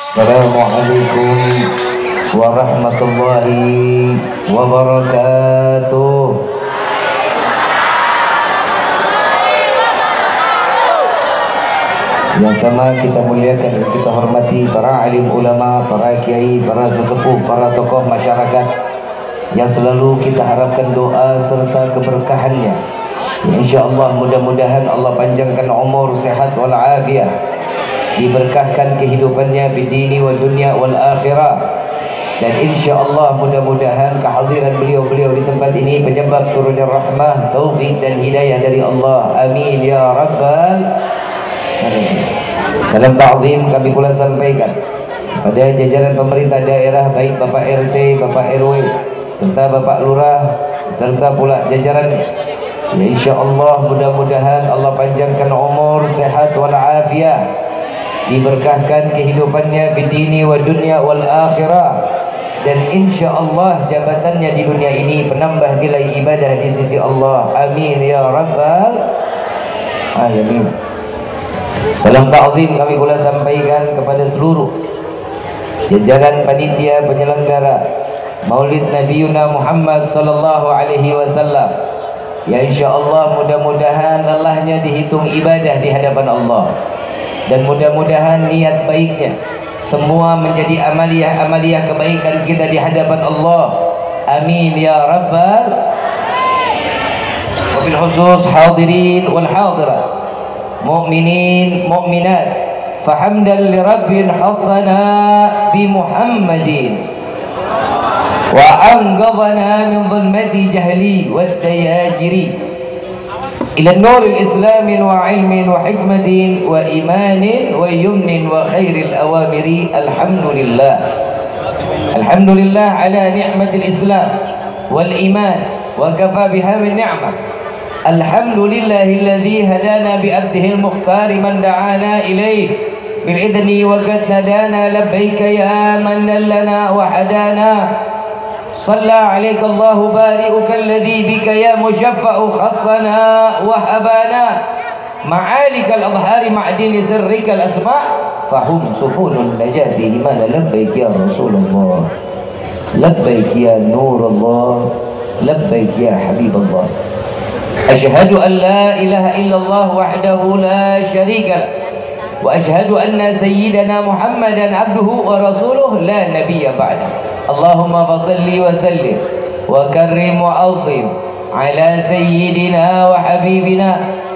Assalamualaikum warahmatullahi wabarakatuh. Yang sama kita muliakan dan kita hormati para alim ulama, para kiai, para sesepuh, para tokoh masyarakat yang selalu kita harapkan doa serta keberkahannya. InsyaAllah mudah-mudahan Allah panjangkan umur, sehat wal afiat, diberkahkan kehidupannya di dini wa dunia wal akhirah, dan insyaallah mudah-mudahan kehadiran beliau-beliau di tempat ini penyebab turunnya rahmah, taufik dan hidayah dari Allah. Amin ya rabbal alamin. Salam ta'zim kami pula sampaikan pada jajaran pemerintah daerah, baik Bapak RT, Bapak RW serta Bapak Lurah serta pula jajarannya. Ya insyaallah mudah-mudahan Allah panjangkan umur, sehat wal afiat, diberkahkan kehidupannya di dini wa dunia wal akhirah, dan insyaallah jabatannya di dunia ini penambah nilai ibadah di sisi Allah. Amin ya rabbal alamin. Salam ta'zim kami pula sampaikan kepada seluruh jajaran panitia penyelenggara Maulid Nabiuna Muhammad sallallahu alaihi wasallam. Ya insyaallah mudah-mudahan lelahnya dihitung ibadah di hadapan Allah, dan mudah-mudahan niat baiknya semua menjadi amaliyah kebaikan kita di hadapan Allah. Amin ya rabbal. Wabil khusus hadirin wal hadirat, mu'minin mu'minat, fahamdan li rabbil hasana bi Muhammadin wa anqadhana min dhulmati jahli wad dayajiri ila nur al-islam wa ilmin wa hikmatin wa imanin wa yumnin wa khairil awamiri. Alhamdulillah, alhamdulillah ala ni'matil islam wal iman wa kafa biha min ni'mah. Alhamdulillahilladzi hadana bi abdihi al-mukhtar man da'ana ilayhi bil idni wa qad nadana labbaika ya man lana wa hadana. صلى عليك الله بارئك الذي بك يا مشفع خصنا وهبانا معالك الأظهار معدن سرك الأسماء فهم سفون النجاة لمن. لبيك يا رسول الله، لبيك يا نور الله، لبيك يا حبيب الله. أشهد أن لا إله إلا الله وحده لا شريك له، وأشهد أن سيدنا محمدا عبده ورسوله لا نبي بعده. اللهم فصل وسلم وكرم وعظم على سيدنا وحبيبنا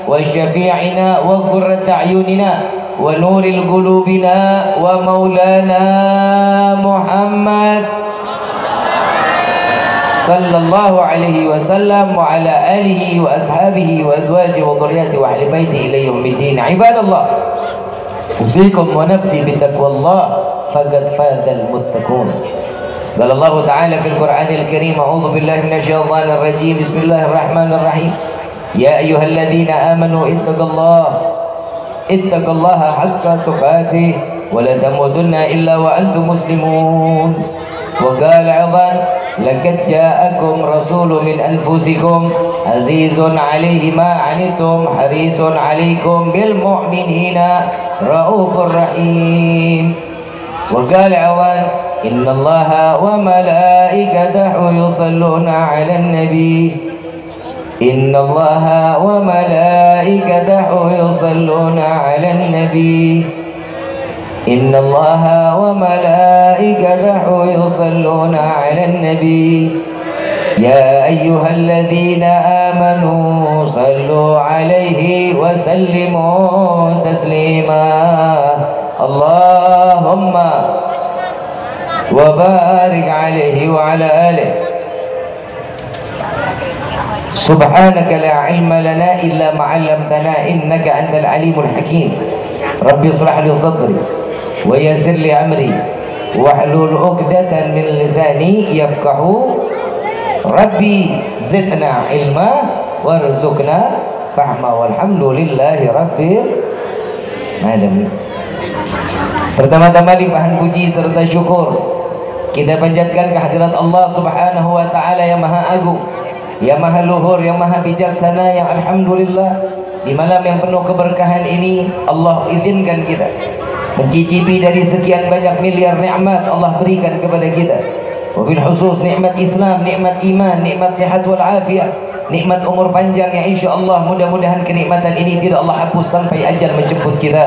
وشفيعنا وقرة أعيننا ونور قلوبنا ومولانا محمد صلى الله عليه وسلم وعلى آله وأصحابه وأزواجه وذريته وأهل بيته إلى يوم الدين. عباد الله، أوصيكم ونفسي بتقوى الله فقد فاز المتقون. قال الله تعالى في القرآن الكريم: أعوذ بالله من الشيطان الرجيم، بسم الله الرحمن الرحيم، يا أيها الذين آمنوا اتقوا الله حق تقاته ولا تموتن إلا وأنتم مسلمون. وقال أيضا: لقد جاءكم رسول من أنفسكم عزيز عليه ما عنتم حريص عليكم بالمؤمنين رؤوف رحيم. وقال أيضا: إن الله وملائكته يصلون على النبي، إن الله وملائكته يصلون على النبي، إن الله وملائكته يصلون على النبي، يا أيها الذين آمنوا صلوا عليه وسلموا تسليما. اللهم وبارك عليه وعلى آله. سبحانك لا علم لنا إلا ما علمتنا إنك أنت العليم الحكيم. ربي اشرح لي صدري ويسر لي أمري واحلل عقدة من لساني يفقهوا ربي زدنا علما وارزقنا فهما والحمد لله رب العالمين. Pertama-tama limpahan puji serta syukur kita panjatkan kehadirat Allah Subhanahu wa taala yang Maha Agung, yang Maha Luhur, yang Maha Bijaksana, yang alhamdulillah di malam yang penuh keberkahan ini Allah izinkan kita mencicipi dari sekian banyak miliar nikmat Allah berikan kepada kita. Wabil khusus nikmat Islam, nikmat iman, nikmat sehat wal afiat, nikmat umur panjang yang insya-Allah mudah-mudahan kenikmatan ini tidak Allah hapus sampai ajal menjemput kita.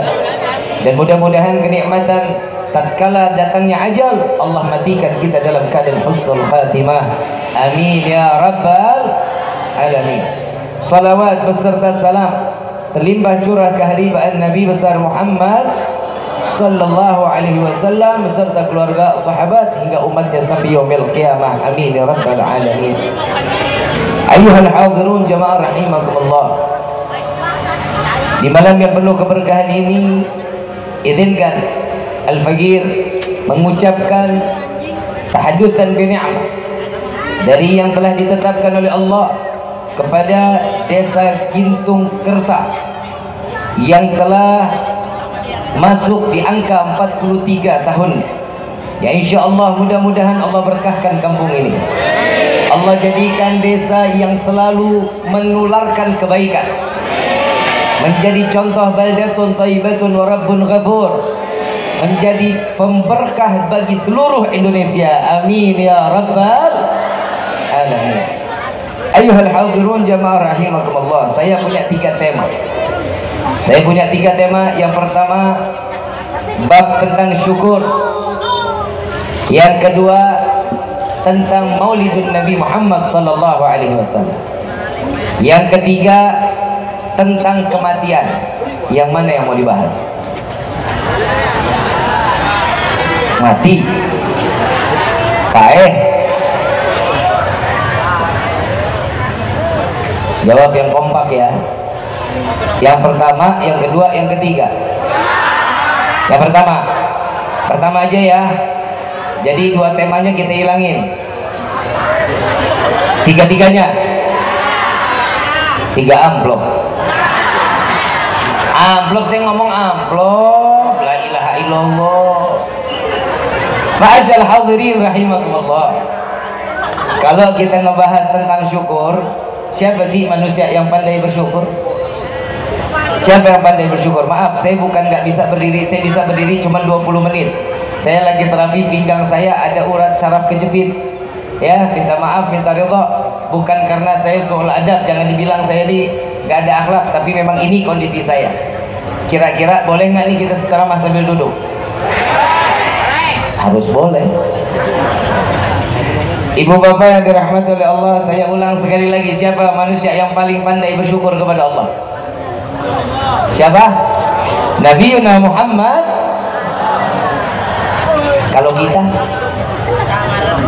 Dan mudah-mudahan kenikmatan tatkala datangnya ajal Allah matikan kita dalam keadaan husnul khatimah. Amin ya rabbal alamin. Salawat beserta salam terlimpah curah keharibaan Nabi besar Muhammad sallallahu alaihi wasallam beserta keluarga, sahabat hingga umatnya sampai yaumil qiyamah. Amin ya rabbal alamin. Ayuhal hadirun jamaah rahimakumullah. Di malam yang penuh keberkahan ini, izinkan Al-Faqir mengucapkan tahadutsan bi ni'mah dari yang telah ditetapkan oleh Allah kepada desa Gintung Kerta yang telah masuk di angka 43 tahun. Ya insya-Allah mudah-mudahan Allah berkahkan kampung ini. Allah jadikan desa yang selalu menularkan kebaikan, menjadi contoh baldatun thayyibatun wa rabbun ghafur, menjadi pemberkah bagi seluruh Indonesia. Amin ya rabbal alamin. Ayuhal hadirun jamaah rahimakumullah. Saya punya 3 tema. Yang pertama bab tentang syukur. Yang kedua tentang Maulidun Nabi Muhammad sallallahu alaihi wasallam. Yang ketiga tentang kematian. Yang mana yang mau dibahas? Mati. Jawab yang kompak ya. Yang pertama, yang kedua, yang ketiga. Yang pertama aja ya. Jadi 2 temanya kita hilangin. 3-3-nya 3 amplop. Saya ngomong amplop. La ilaha illallah. Ma'asyal hadirin rahimakumullah. Kalau kita ngebahas tentang syukur, siapa sih manusia yang pandai bersyukur? Siapa yang pandai bersyukur? Maaf, saya bukan nggak bisa berdiri. Saya bisa berdiri cuma 20 menit. Saya lagi terapi pinggang saya ada urat syaraf kejepit. Ya, minta maaf, minta ridha. Bukan karena saya soal adab, jangan dibilang saya ini nggak ada akhlak, tapi memang ini kondisi saya. Kira-kira boleh nggak nih kita ceramah sambil duduk? Harus boleh. Ibu bapak yang dirahmati oleh Allah, saya ulang sekali lagi, siapa manusia yang paling pandai bersyukur kepada Allah? Siapa? Nabiuna Muhammad. Kalau kita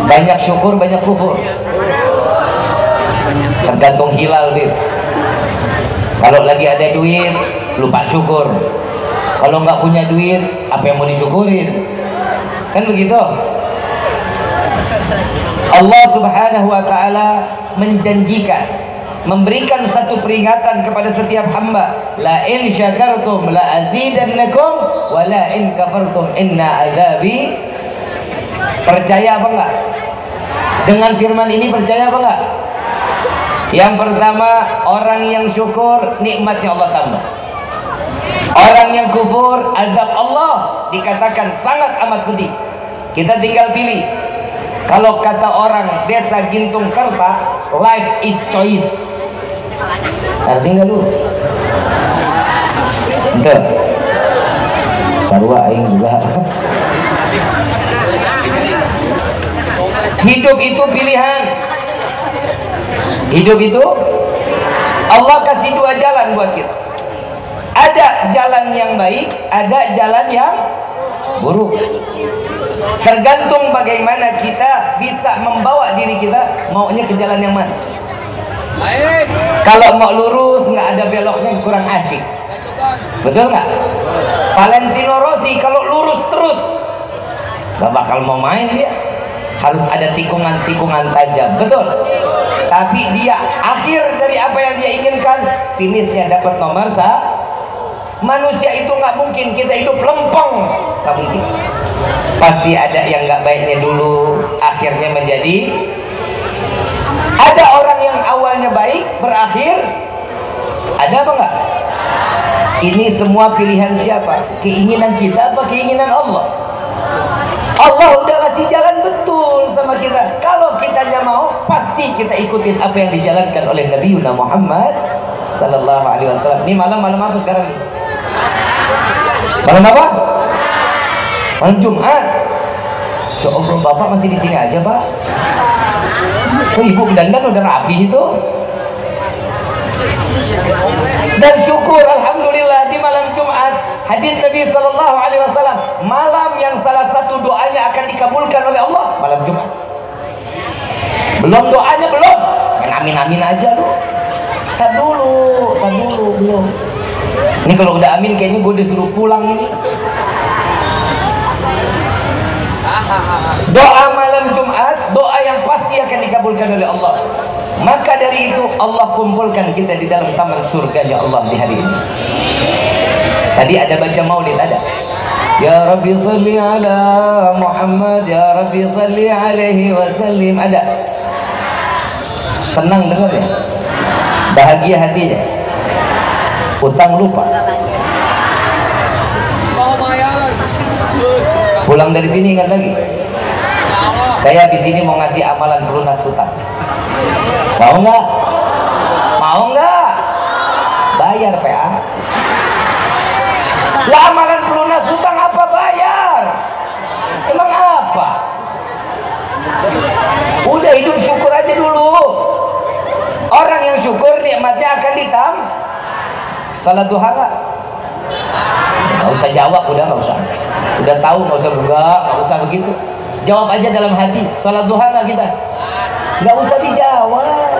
banyak syukur, banyak kufur. Tergantung hilal, Bib. Kalau lagi ada duit, lupa syukur. Kalau nggak punya duit, apa yang mau disyukurin? Kan begitu. Allah Subhanahu wa ta'ala menjanjikan, memberikan satu peringatan kepada setiap hamba, la in syakartum la azidannakum wa la in kafartum inna azabi. Percaya apa enggak? Dengan firman ini percaya apa enggak? Yang pertama, orang yang syukur nikmatnya Allah tambah. Orang yang kufur azab Allah dikatakan sangat amat pedih. Kita tinggal pilih. Kalau kata orang desa Gintung Kerta, life is choice. Ngerti nggak lu? Ente sarua aing juga. Hidup itu pilihan. Hidup itu Allah kasih 2 jalan buat kita. Ada jalan yang baik, ada jalan yang buruk. Tergantung bagaimana kita bisa membawa diri kita maunya ke jalan yang mana. Kalau mau lurus nggak ada beloknya kurang asyik. Betul nggak? Valentino Rossi kalau lurus terus nggak bakal mau main dia. Harus ada tikungan-tikungan tajam. Betul. Tapi dia akhir dari apa yang dia inginkan, finishnya dapat nomor 1. Manusia itu nggak mungkin kita hidup lempeng, nggak mungkin. Pasti ada yang nggak baiknya dulu, akhirnya menjadi. Ada orang yang awalnya baik, berakhir ada apa nggak? Ini semua pilihan siapa? Keinginan kita apa keinginan Allah? Allah udah ngasih jalan betul sama kita. Kalau kitanya mau, pasti kita ikutin apa yang dijalankan oleh Nabi Muhammad sallallahu alaihi wasallam. Ini malam apa sekarang? Malam apa? Malam Jumat. Ya Allah, Bapak masih di sini aja, Pak. Oh, Ibu dandan udah rapi itu. Dan syukur alhamdulillah di malam Jumat hadis Nabi sallallahu alaihi wasallam, malam yang salah satu doanya akan dikabulkan oleh Allah malam Jumat. Belum doanya belum. Main amin-amin aja lu. Tak dulu belum. Ini kalau udah amin kayaknya gue disuruh pulang ini. Doa malam Jumat, doa yang pasti akan dikabulkan oleh Allah. Maka dari itu Allah kumpulkan kita di dalam taman surga ya Allah di hari ini. Tadi ada baca maulid, ada. Ya Rabbi salli ala Muhammad, ya Rabbi salli alaihi wasallim, ada. Senang dengarnya, bahagia hatinya. Utang lupa. Pulang dari sini ingat lagi, saya di sini mau ngasih amalan pelunas hutang. Mau nggak? Mau nggak? Bayar PA. Lah amalan pelunas hutang apa bayar? Emang apa? Udah hidup syukur aja dulu. Orang yang syukur nikmatnya akan ditambah. Salat duha nggak? Nggak usah jawab, udah nggak usah. Udah tahu, nggak usah begitu. Jawab aja dalam hati. Salat duha nggak kita? Nggak usah dijawab.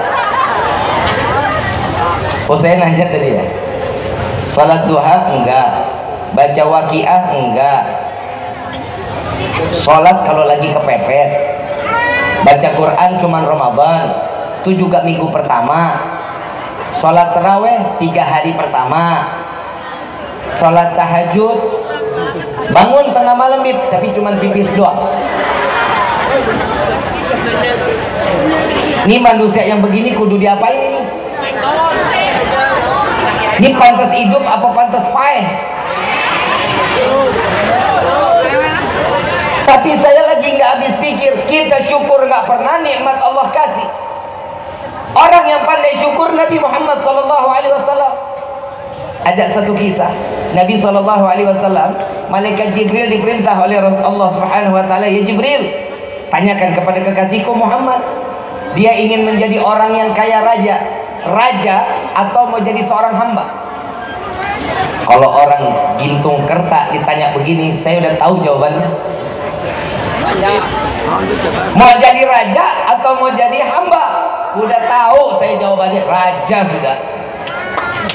Oh, saya nanya tadi ya. Salat duha enggak. Baca waqiah enggak. Salat kalau lagi kepepet. Baca Quran cuman Ramadan. Itu juga minggu pertama. Salat taraweh 3 hari pertama. Salat tahajud bangun tengah malam tapi cuman pipis doang. Ini manusia yang begini kudu diapain ini? Ini pantas hidup apa pantas paeh? Tapi saya lagi nggak habis pikir. Kita syukur nggak pernah nikmat Allah kasih. Orang yang pandai syukur Nabi Muhammad SAW. Ada satu kisah Nabi SAW, malaikat Jibril diperintah oleh Allah Subhanahu Wa Taala, ya Jibril, tanyakan kepada kekasihku Muhammad, dia ingin menjadi orang yang kaya raja atau mau jadi seorang hamba. Kalau orang gintung kerta ditanya begini, saya udah tahu jawabannya. Mau jadi raja atau mau jadi hamba? Udah tahu saya jawabannya, raja sudah.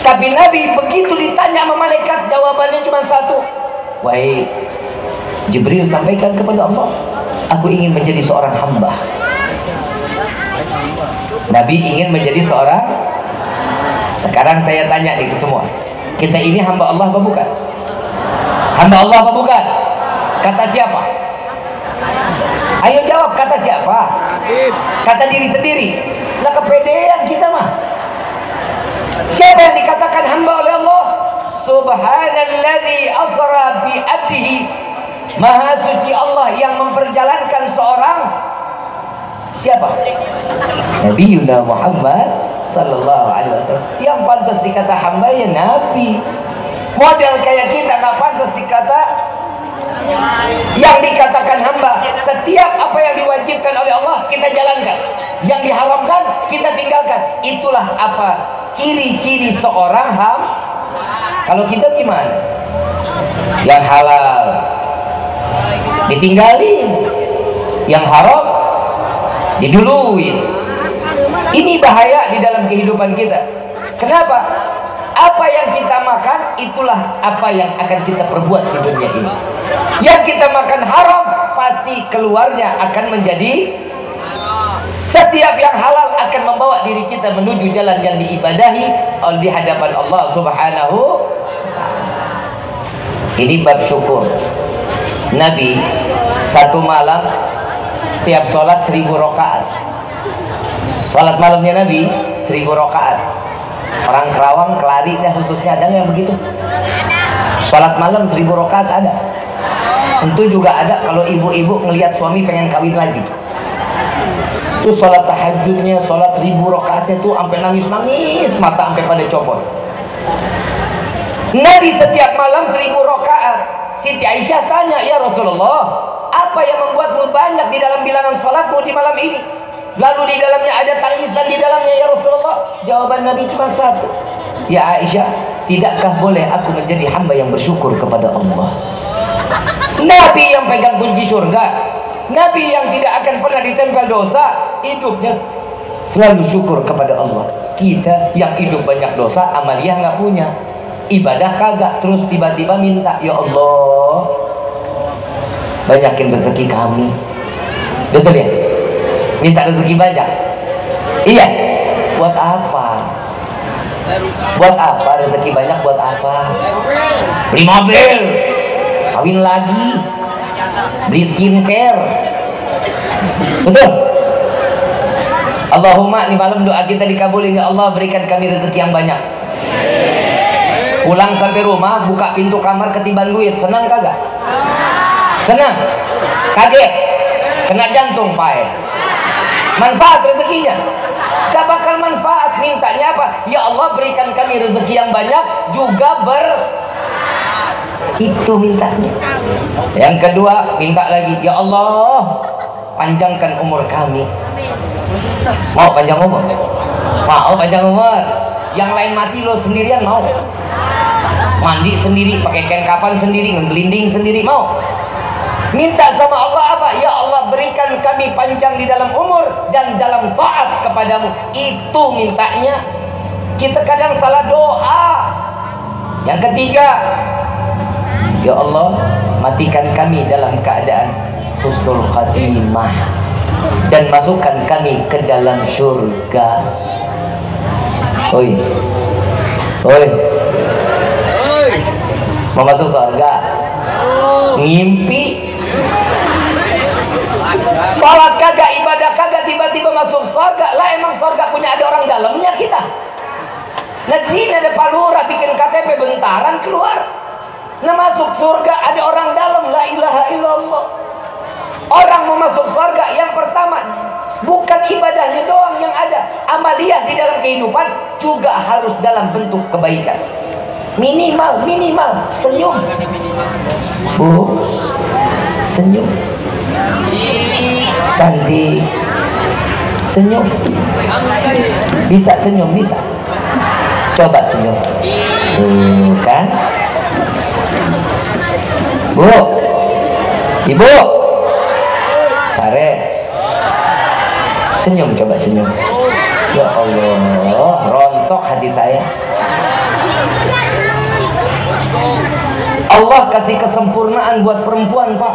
Tapi Nabi begitu ditanya sama malaikat, jawabannya cuma satu. Wahai Jibril, sampaikan kepada Allah, aku ingin menjadi seorang hamba. Nabi ingin menjadi seorang. Sekarang saya tanya nih ke semua, kita ini hamba Allah apa bukan? Hamba Allah apa bukan? Kata siapa? Ayo jawab, kata siapa? Kata diri sendiri. Lah kepedean kita mah. Siapa yang dikatakan hamba oleh Allah? Subhanalladzi asra bi abdihi. Maha suci Allah yang memperjalankan seorang. Siapa? Nabi Muhammad sallallahu alaihi wasallam. Yang pantas dikata hamba ya Nabi. Model kayak kita nggak pantas dikata. Yang dikatakan hamba, setiap apa yang diwajibkan oleh Allah kita jalankan, yang diharamkan kita tinggalkan. Itulah apa ciri-ciri seorang hamba. Kalau kita gimana? Yang halal ditinggalin, yang haram diduluin. Ini bahaya di dalam kehidupan kita. Kenapa? Apa yang kita makan, itulah apa yang akan kita perbuat di dunia ini. Yang kita makan haram, pasti keluarnya akan menjadi. Setiap yang halal akan membawa diri kita menuju jalan yang diibadahi di hadapan Allah Subhanahu. Ini bab syukur. Nabi satu malam setiap sholat 1000 rakaat. Sholat malamnya Nabi 1000 rakaat. Orang Kerawang, Kelari dah khususnya, ada nggak yang begitu? Sholat malam 1000 rakaat ada. Tentu juga ada kalau ibu-ibu ngelihat suami pengen kawin lagi. Itu sholat tahajudnya, sholat 1000 rakaatnya tuh sampai nangis-nangis, mata sampai pada copot. Nabi setiap malam 1000 rakaat. Siti Aisyah tanya, ya Rasulullah, apa yang membuatmu banyak di dalam bilangan sholatmu di malam ini? Lalu di dalamnya ada tangisan di dalamnya, ya Rasulullah. Jawaban Nabi cuma satu, ya Aisyah, tidakkah boleh aku menjadi hamba yang bersyukur kepada Allah? Nabi yang pegang kunci surga, Nabi yang tidak akan pernah ditempel dosa, hidupnya selalu syukur kepada Allah. Kita yang hidup banyak dosa, amaliyah nggak punya, ibadah kagak, terus tiba-tiba minta, ya Allah banyakin rezeki kami. Betul ya? Minta rezeki banyak. Iya. Buat apa? Buat apa rezeki banyak? Buat apa? Beli mobil, kawin lagi, beli skincare. Betul? Allahumma, di malam doa kita dikabulin, ya Allah berikan kami rezeki yang banyak. Pulang sampai rumah, buka pintu kamar ketiban duit, senang kagak? Senang? Kaget? Kena jantung pae. Manfaat rezekinya? Gak bakal manfaat. Mintanya apa? Ya Allah berikan kami rezeki yang banyak, juga itu mintanya. Yang kedua, minta lagi, ya Allah panjangkan umur kami. Mau panjang umur? Mau panjang umur? Yang lain mati, lo sendirian mau? Mandi sendiri, pakai kain kafan sendiri, ngelinding sendiri, mau? Minta sama Allah apa? Ya Allah berikan kami panjang di dalam umur dan dalam taat kepadamu. Itu mintanya. Kita kadang salah doa. Yang ketiga, ya Allah matikan kami dalam keadaan husnul khatimah dan masukkan kami ke dalam surga. Oi, oi, mau masuk surga? Ngimpi. Salat kagak, ibadah kagak, tiba-tiba masuk surga. Lah emang surga punya ada orang dalamnya kita? Nah sini ada palura bikin KTP bentaran keluar. Nah masuk surga ada orang dalam. La ilaha illallah. Orang mau masuk surga yang pertama bukan ibadahnya doang yang ada, amaliyah di dalam kehidupan juga harus dalam bentuk kebaikan. Minimal senyum. Bu, senyum. Cantik. Senyum. Bisa senyum, bisa. Coba senyum. Tuh kan? Bu, ibu, Sare, senyum, coba senyum. Ya Allah, rontok hati saya. Allah kasih kesempurnaan buat perempuan, Pak.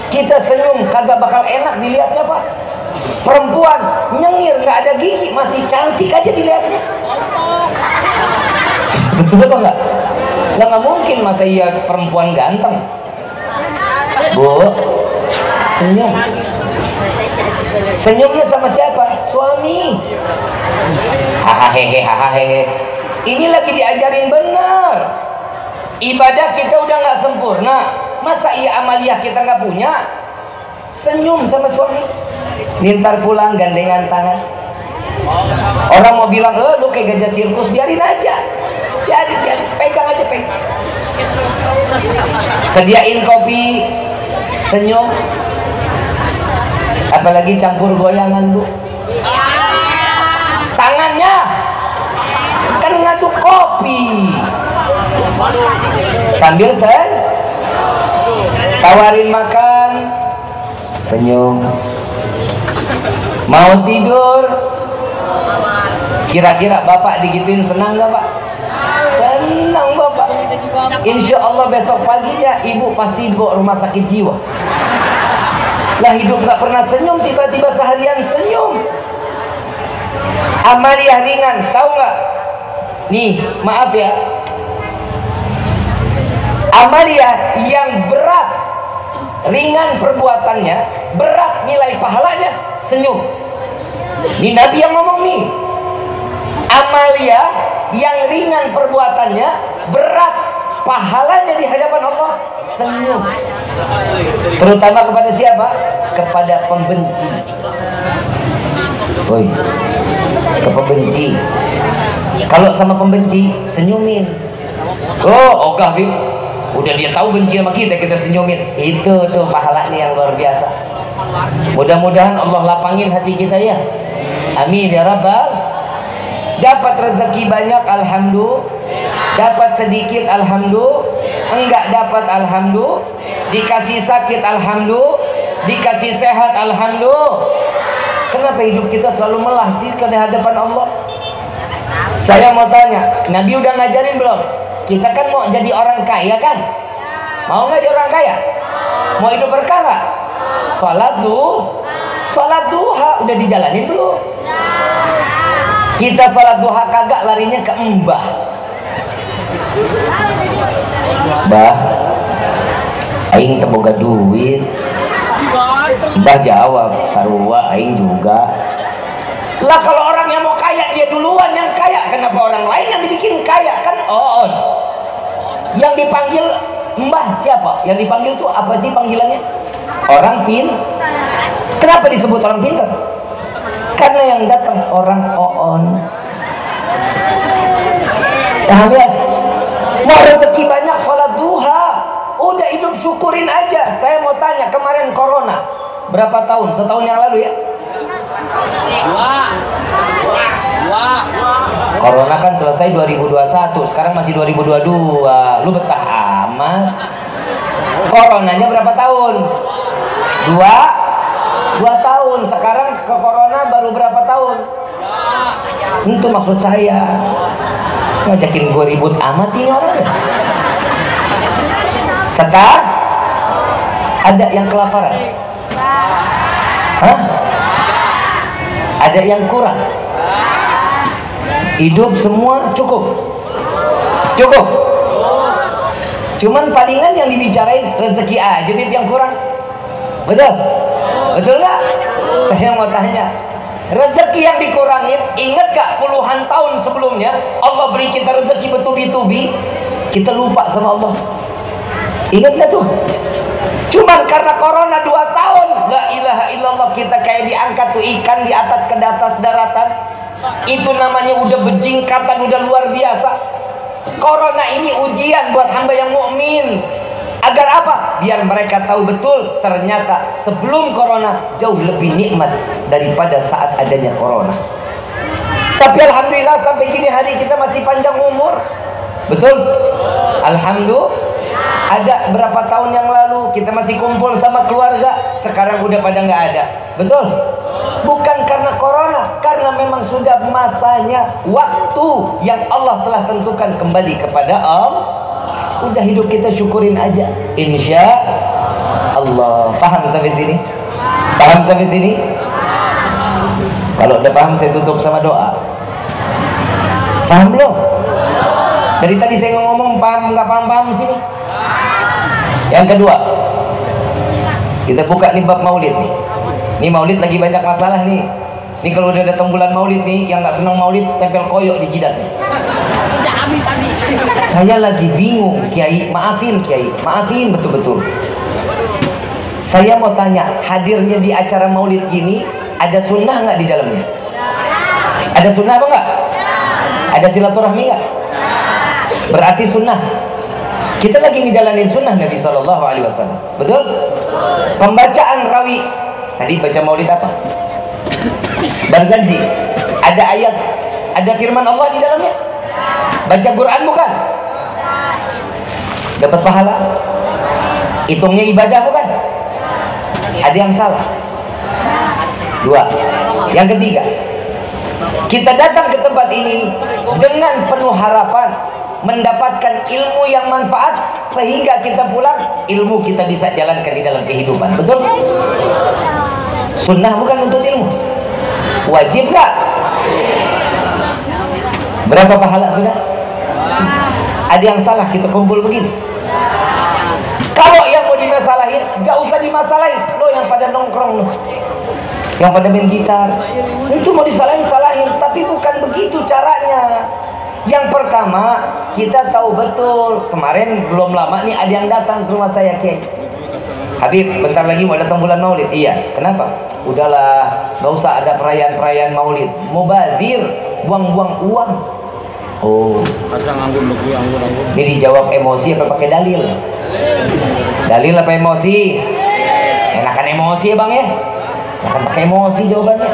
Kita senyum kagak bakal enak dilihatnya, Pak. Perempuan nyengir nggak ada gigi masih cantik aja dilihatnya. Betul apa enggak? Nggak mungkin masa iya perempuan ganteng. Bu, senyum. Senyumnya sama siapa? Suami. Hahaha. Ini lagi diajarin benar. Ibadah kita udah nggak sempurna, masa iya amaliyah kita nggak punya? Senyum sama suami. Ntar pulang gandengan tangan. Orang mau bilang, lu kayak gajah sirkus, biarin aja. Biarin, pegang aja, pegang. Sediain kopi, senyum. Apalagi campur goyangan, Bu. Tangannya kan ngaduk kopi. Sambil tawarin makan, senyum. Mau tidur, kira-kira bapak digituin senang gak, Pak? Senang bapak. Insya Allah besok paginya ibu pasti dibawa rumah sakit jiwa. Lah hidup gak pernah senyum, tiba-tiba seharian senyum. Amaliyah ringan, tahu nggak? Nih, maaf ya. Amaliyah yang berat, ringan perbuatannya, berat nilai pahalanya, senyum. Ini Nabi yang ngomong nih. Amalia yang ringan perbuatannya, berat pahalanya di hadapan Allah, senyum. Terutama kepada siapa? Kepada pembenci. Woi, ke pembenci. Kalau sama pembenci, senyumin. Oh, ogah Bim. Udah dia tahu benci sama kita senyumin. Itu tuh pahalanya yang luar biasa. Mudah-mudahan Allah lapangin hati kita ya. Amin ya rabbal. Dapat rezeki banyak, alhamdulillah. Dapat sedikit, alhamdulillah. Enggak dapat, alhamdulillah. Dikasih sakit, alhamdulillah. Dikasih sehat, alhamdulillah. Kenapa hidup kita selalu melah sih ke hadapan Allah? Saya mau tanya, Nabi udah ngajarin belum? Kita kan mau jadi orang kaya kan? Mau nggak jadi orang kaya? Mau hidup berkah nggak? Sholat duha udah dijalanin belum? Kita sholat duha kagak, larinya ke mbah. Mbah, aing teboga duit. Mbah jawab, sarua aing juga. Lah kalau orang yang mau kaya dia duluan yang kaya, kenapa orang lain yang dibikin kaya? Kan on. Yang dipanggil mbah siapa? Yang dipanggil tuh apa sih panggilannya? Orang Kenapa disebut orang pintar? Karena yang datang orang on. Paham ya? Mau rezeki banyak, sholat duha, udah hidup syukurin aja. Saya mau tanya, kemarin corona berapa tahun? Setahun yang lalu ya? Corona kan selesai 2021, sekarang masih 2022. Lu betah amat. Coronanya berapa tahun? Dua tahun. Sekarang ke corona baru berapa tahun? Itu maksud saya. Ngajakin gue ribut amat ini orang. Sekarang ada yang kelaparan? Hah? Ada yang kurang? Hidup semua cukup? Cuman palingan yang dibicarain rezeki aja yang kurang. Betul nggak? Saya mau tanya, rezeki yang dikurangin, ingat gak puluhan tahun sebelumnya Allah beri kita rezeki bertubi-tubi, kita lupa sama Allah. Ingat gak tuh? Cuman karena corona 2 tahun, la ilaha illallah, kita kayak diangkat tuh ikan di atas ke atas daratan. Itu namanya udah bejingkatan, udah luar biasa. Corona ini ujian buat hamba yang mukmin. Agar apa? Biar mereka tahu betul ternyata sebelum corona jauh lebih nikmat daripada saat adanya corona. Tapi alhamdulillah sampai gini hari kita masih panjang umur. Betul? Alhamdulillah. Ada berapa tahun yang lalu kita masih kumpul sama keluarga, sekarang udah pada nggak ada. Betul? Bukan karena corona, karena memang sudah masanya, waktu yang Allah telah tentukan kembali kepada Allah. Udah hidup kita syukurin aja, insya Allah. Paham sampai sini? Paham sampai sini? Kalau udah paham saya tutup sama doa. Paham belum? Dari tadi saya ngomong paham nggak paham sini. Yang kedua, kita buka nih bab maulid nih. Ini maulid lagi banyak masalah nih. Ini kalau udah datang bulan maulid nih, yang nggak senang maulid tempel koyok di jidatnya. Saya lagi bingung, Kiai. Maafin Kiai, maafin betul-betul. Saya mau tanya, hadirnya di acara maulid gini, ada sunnah nggak di dalamnya? Ada sunnah apa nggak? Ada silaturahmi nggak? Berarti sunnah. Kita lagi ngejalanin sunnah Nabi Sallallahu Alaihi Wasallam. Betul? Pembacaan rawi. Tadi baca maulid apa? Barzanji. Ada ayat, ada firman Allah di dalamnya. Baca Quran bukan? Dapat pahala. Hitungnya ibadah bukan? Ada yang salah. 2. Yang ketiga, kita datang ke tempat ini dengan penuh harapan mendapatkan ilmu yang manfaat, sehingga kita pulang ilmu kita bisa jalankan di dalam kehidupan. Betul? Sunnah bukan untuk ilmu. Wajib gak? Berapa pahala sudah? Ada yang salah kita kumpul begini. Kalau yang mau dimasalahin, gak usah dimasalahin. Lo yang pada nongkrong lo. yang pada main gitar. Itu mau disalahin-salahin, tapi bukan begitu caranya. Yang pertama, kita tahu betul. Kemarin belum lama nih ada yang datang ke rumah saya, Kiai. Habib, bentar lagi mau datang bulan Maulid. Iya, kenapa? Udahlah, gak usah ada perayaan-perayaan Maulid. Mubazir, buang-buang uang. Oh, ini dijawab emosi apa pakai dalil? Dalil apa emosi? Enakan emosi ya bang ya? Enakan pakai emosi jawabannya.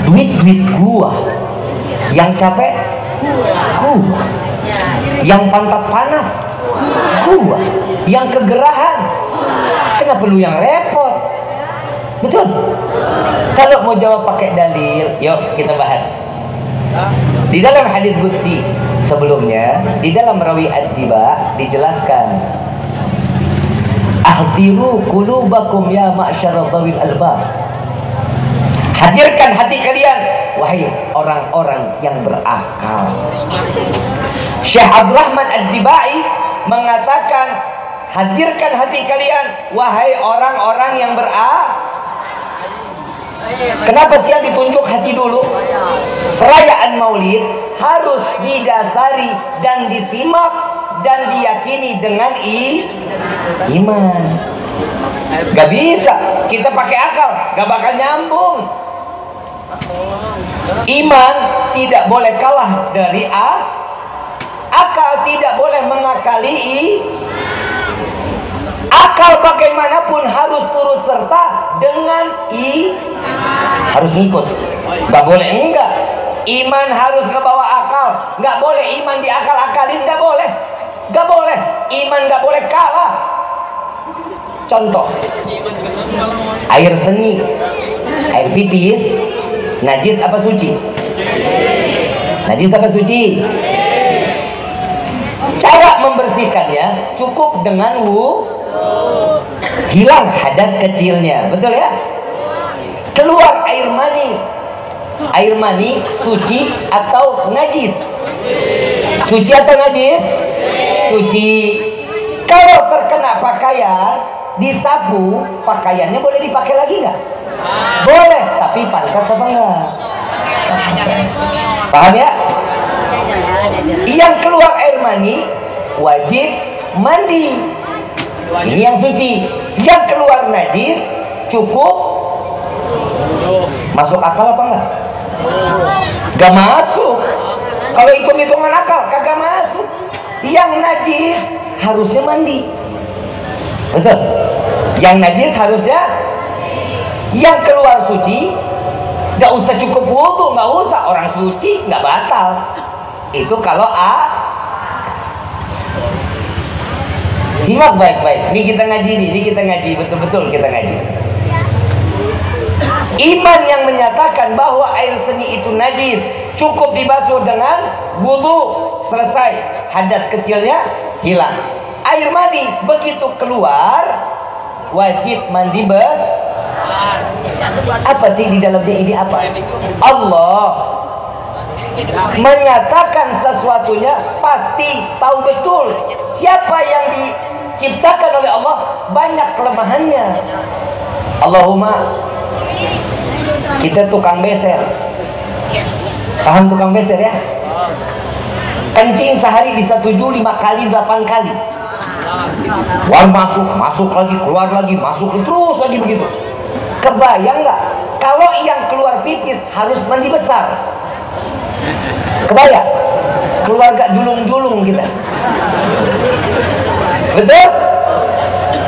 Duit gua, yang capek gua, yang pantat panas gua, yang kegerahan. Kenapa lu yang repot? Betul? Kalau mau jawab pakai dalil, yuk kita bahas. Di dalam hadis qudsi sebelumnya, di dalam rawi ad-diba dijelaskan, ahdiru qulubakum ya ma'syara dhawil albab. Hadirkan hati kalian, wahai orang-orang yang berakal. Syekh Abdurrahman ad-Dibai mengatakan, hadirkan hati kalian, wahai orang-orang yang berakal. Kenapa sih yang ditunjuk hati dulu? Perayaan Maulid harus didasari dan disimak dan diyakini dengan iman. Gak bisa kita pakai akal, gak bakal nyambung. Iman tidak boleh kalah dari akal, tidak boleh mengakali. Akal bagaimanapun harus turut serta dengan harus ngikut. Gak boleh enggak. Iman harus ngebawa akal. Gak boleh iman diakal-akalin, gak boleh. Gak boleh. Iman gak boleh kalah. Contoh, air seni, air pipis, najis apa suci? Najis apa suci? Cara membersihkannya cukup dengan hilang hadas kecilnya, betul ya? Keluar air mani. Air mani suci atau najis? Suci atau najis? Suci. Kalau terkena pakaian, disapu, pakaiannya boleh dipakai lagi nggak? Boleh, tapi pantas apa enggak? Paham ya? Yang keluar air mani wajib mandi. Ini yang suci. Yang keluar najis cukup. Masuk akal apa enggak? Gak masuk. Kalau hitung-hitungan akal kagak masuk. Yang najis harusnya mandi. Betul? Yang najis harusnya. Yang keluar suci gak usah cukup wudu, gak usah. Orang suci gak batal. Itu kalau simak baik-baik. Ini kita ngaji nih, ini kita ngaji betul-betul kita ngaji. Iman yang menyatakan bahwa air seni itu najis, cukup dibasuh dengan wudu, selesai, hadas kecilnya hilang. Air mandi begitu keluar wajib mandi Apa sih di dalamnya ini apa? Allah menyatakan sesuatunya pasti tahu betul. Siapa yang diciptakan oleh Allah banyak kelemahannya. Allahumma, kita tukang beser. Paham tukang beser ya? Kencing sehari bisa 7, 5 kali, 8 kali. Keluar masuk lagi, keluar lagi, masuk terus lagi begitu. Kebayang nggak? Kalau yang keluar pipis harus mandi besar. Kebayang? Keluar gak julung-julung kita. Betul?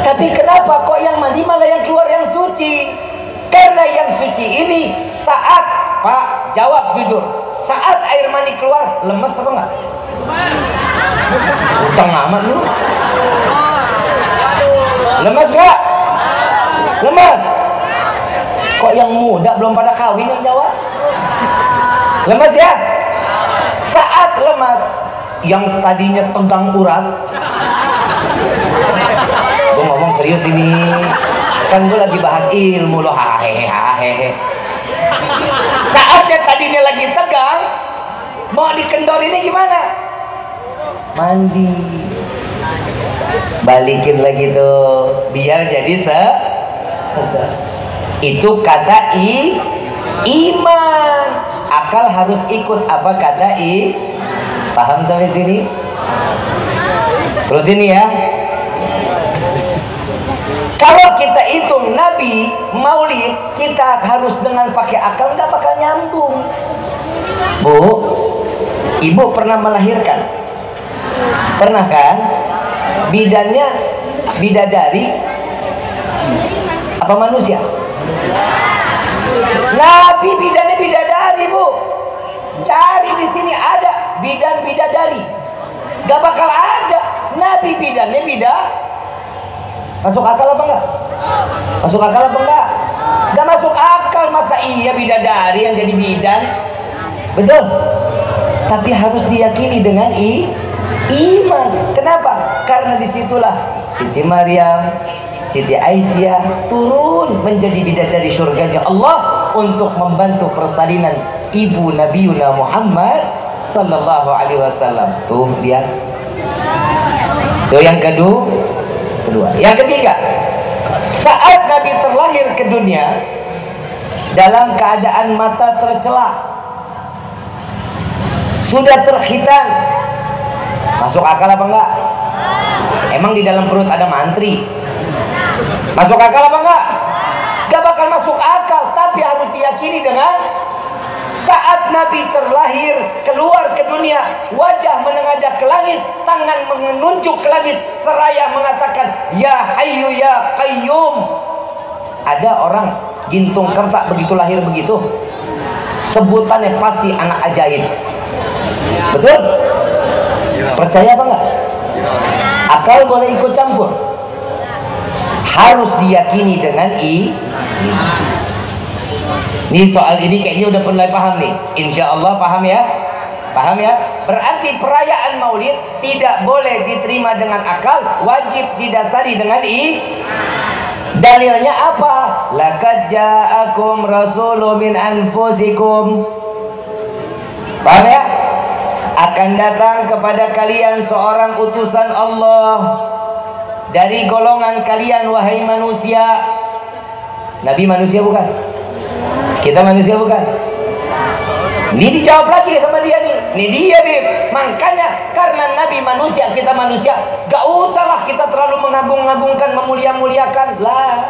Tapi kenapa kok yang mandi malah yang keluar yang suci? Karena yang suci ini saat, Pak, jawab jujur, saat air mani keluar lemes apa enggak? Utang amat lu. Lemes enggak? Lemes. Kok yang muda belum pada kawin yang jawab? Lemes ya? Saat lemas, yang tadinya tegang urat. Gue ngomong serius ini, kan gue lagi bahas ilmu loh, hahehe. Saat yang tadinya lagi tegang, mau dikendor ini gimana? Mandi, balikin lagi tuh, biar jadi segar. Itu kata iman. Akal harus ikut apa kata Paham sampai sini? Terus ini ya. Kalau kita hitung Nabi Maulid, kita harus dengan pakai akal, nggak bakal nyambung. Bu, ibu pernah melahirkan? Pernah kan? Bidannya bidadari apa manusia? Nabi bidannya bidadari, Bu. Cari di sini ada bidan bidadari. Gak bakal ada. Nabi bidannya Masuk akal apa enggak? Masuk akal apa enggak? Gak masuk akal. Masa iya bidadari yang jadi bidan? Betul. Tapi harus diyakini dengan iman. Kenapa? Karena disitulah Siti Maryam, Siti Aisyah turun menjadi bidadari surganya Allah untuk membantu persalinan ibu Nabi Muhammad sallallahu alaihi wasallam. Tuh dia. Tuh yang kedua. Yang ketiga, saat Nabi terlahir ke dunia dalam keadaan mata tercela, sudah terkhitan. Masuk akal apa enggak? Emang di dalam perut ada mantri? Masuk akal apa enggak? Gak bakal masuk akal. Tapi harus diyakini dengan saat Nabi terlahir, keluar ke dunia, wajah menengadah ke langit, tangan menunjuk ke langit, seraya mengatakan, Ya Hayyu Ya Qayyum. Ada orang gintung kertak begitu lahir begitu, sebutannya pasti anak ajaib. Betul? Percaya apa enggak? Akal boleh ikut campur. Harus diyakini dengan Nih soal ini kayaknya udah mulai paham nih. Insya Allah paham ya? Paham ya? Berarti perayaan Maulid tidak boleh diterima dengan akal, wajib didasari dengan Dalilnya apa? Laqad ja'akum rasulun min anfusikum. Paham ya? Akan datang kepada kalian seorang utusan Allah dari golongan kalian, wahai manusia. Nabi manusia bukan? Kita manusia bukan? Ini dijawab lagi sama dia nih. Ini dia Bib. Makanya karena Nabi manusia, kita manusia, gak usahlah kita terlalu mengagung-agungkan, memulia-muliakan lah.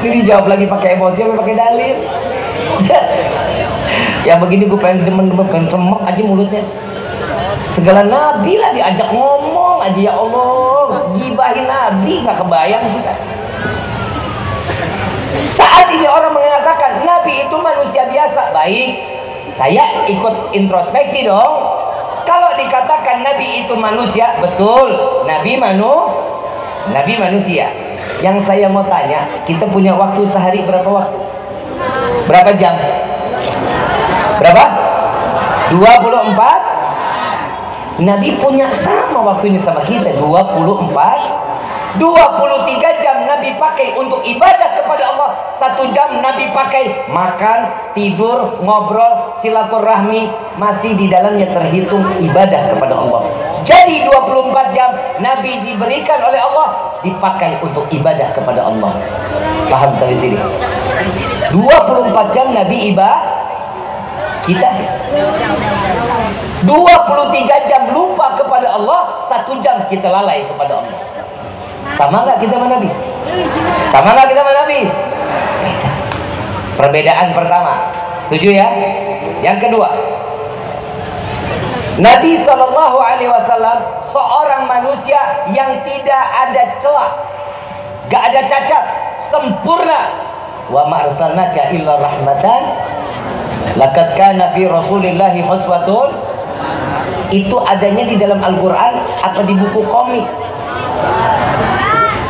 Ini dijawab lagi pakai emosi, pakai dalil. Ya begini gue pengen demen-demen, pengen remek aja mulutnya. Segala Nabi lah diajak ngomong aja, ya Allah. Gibahin Nabi gak kebayang kita. Saat ini orang mengatakan Nabi itu manusia biasa. Baik, saya ikut introspeksi dong. Kalau dikatakan Nabi itu manusia, betul, Nabi manusia. Yang saya mau tanya, kita punya waktu sehari berapa waktu? Berapa jam? Berapa? 24. Nabi punya sama waktunya sama kita, 23 jam Nabi pakai untuk ibadah kepada Allah. 1 jam Nabi pakai makan, tidur, ngobrol, silaturahmi. Masih di dalamnya terhitung ibadah kepada Allah. Jadi 24 jam Nabi diberikan oleh Allah dipakai untuk ibadah kepada Allah. Paham sampai sini? 24 jam Nabi ibadah. Kita 23 jam lupa kepada Allah, 1 jam kita lalai kepada Allah. Sama nggak kita sama Nabi? Sama nggak kita sama Nabi? Beda. Perbedaan pertama, setuju ya? Yang kedua, Nabi Shallallahu Alaihi Wasallam seorang manusia yang tidak ada celah, gak ada cacat, sempurna. Wa ma arsalnaka illa rahmatan. Laqad kana fi Rasulillahi uswatun. Itu adanya di dalam Al-Quran atau di buku komik?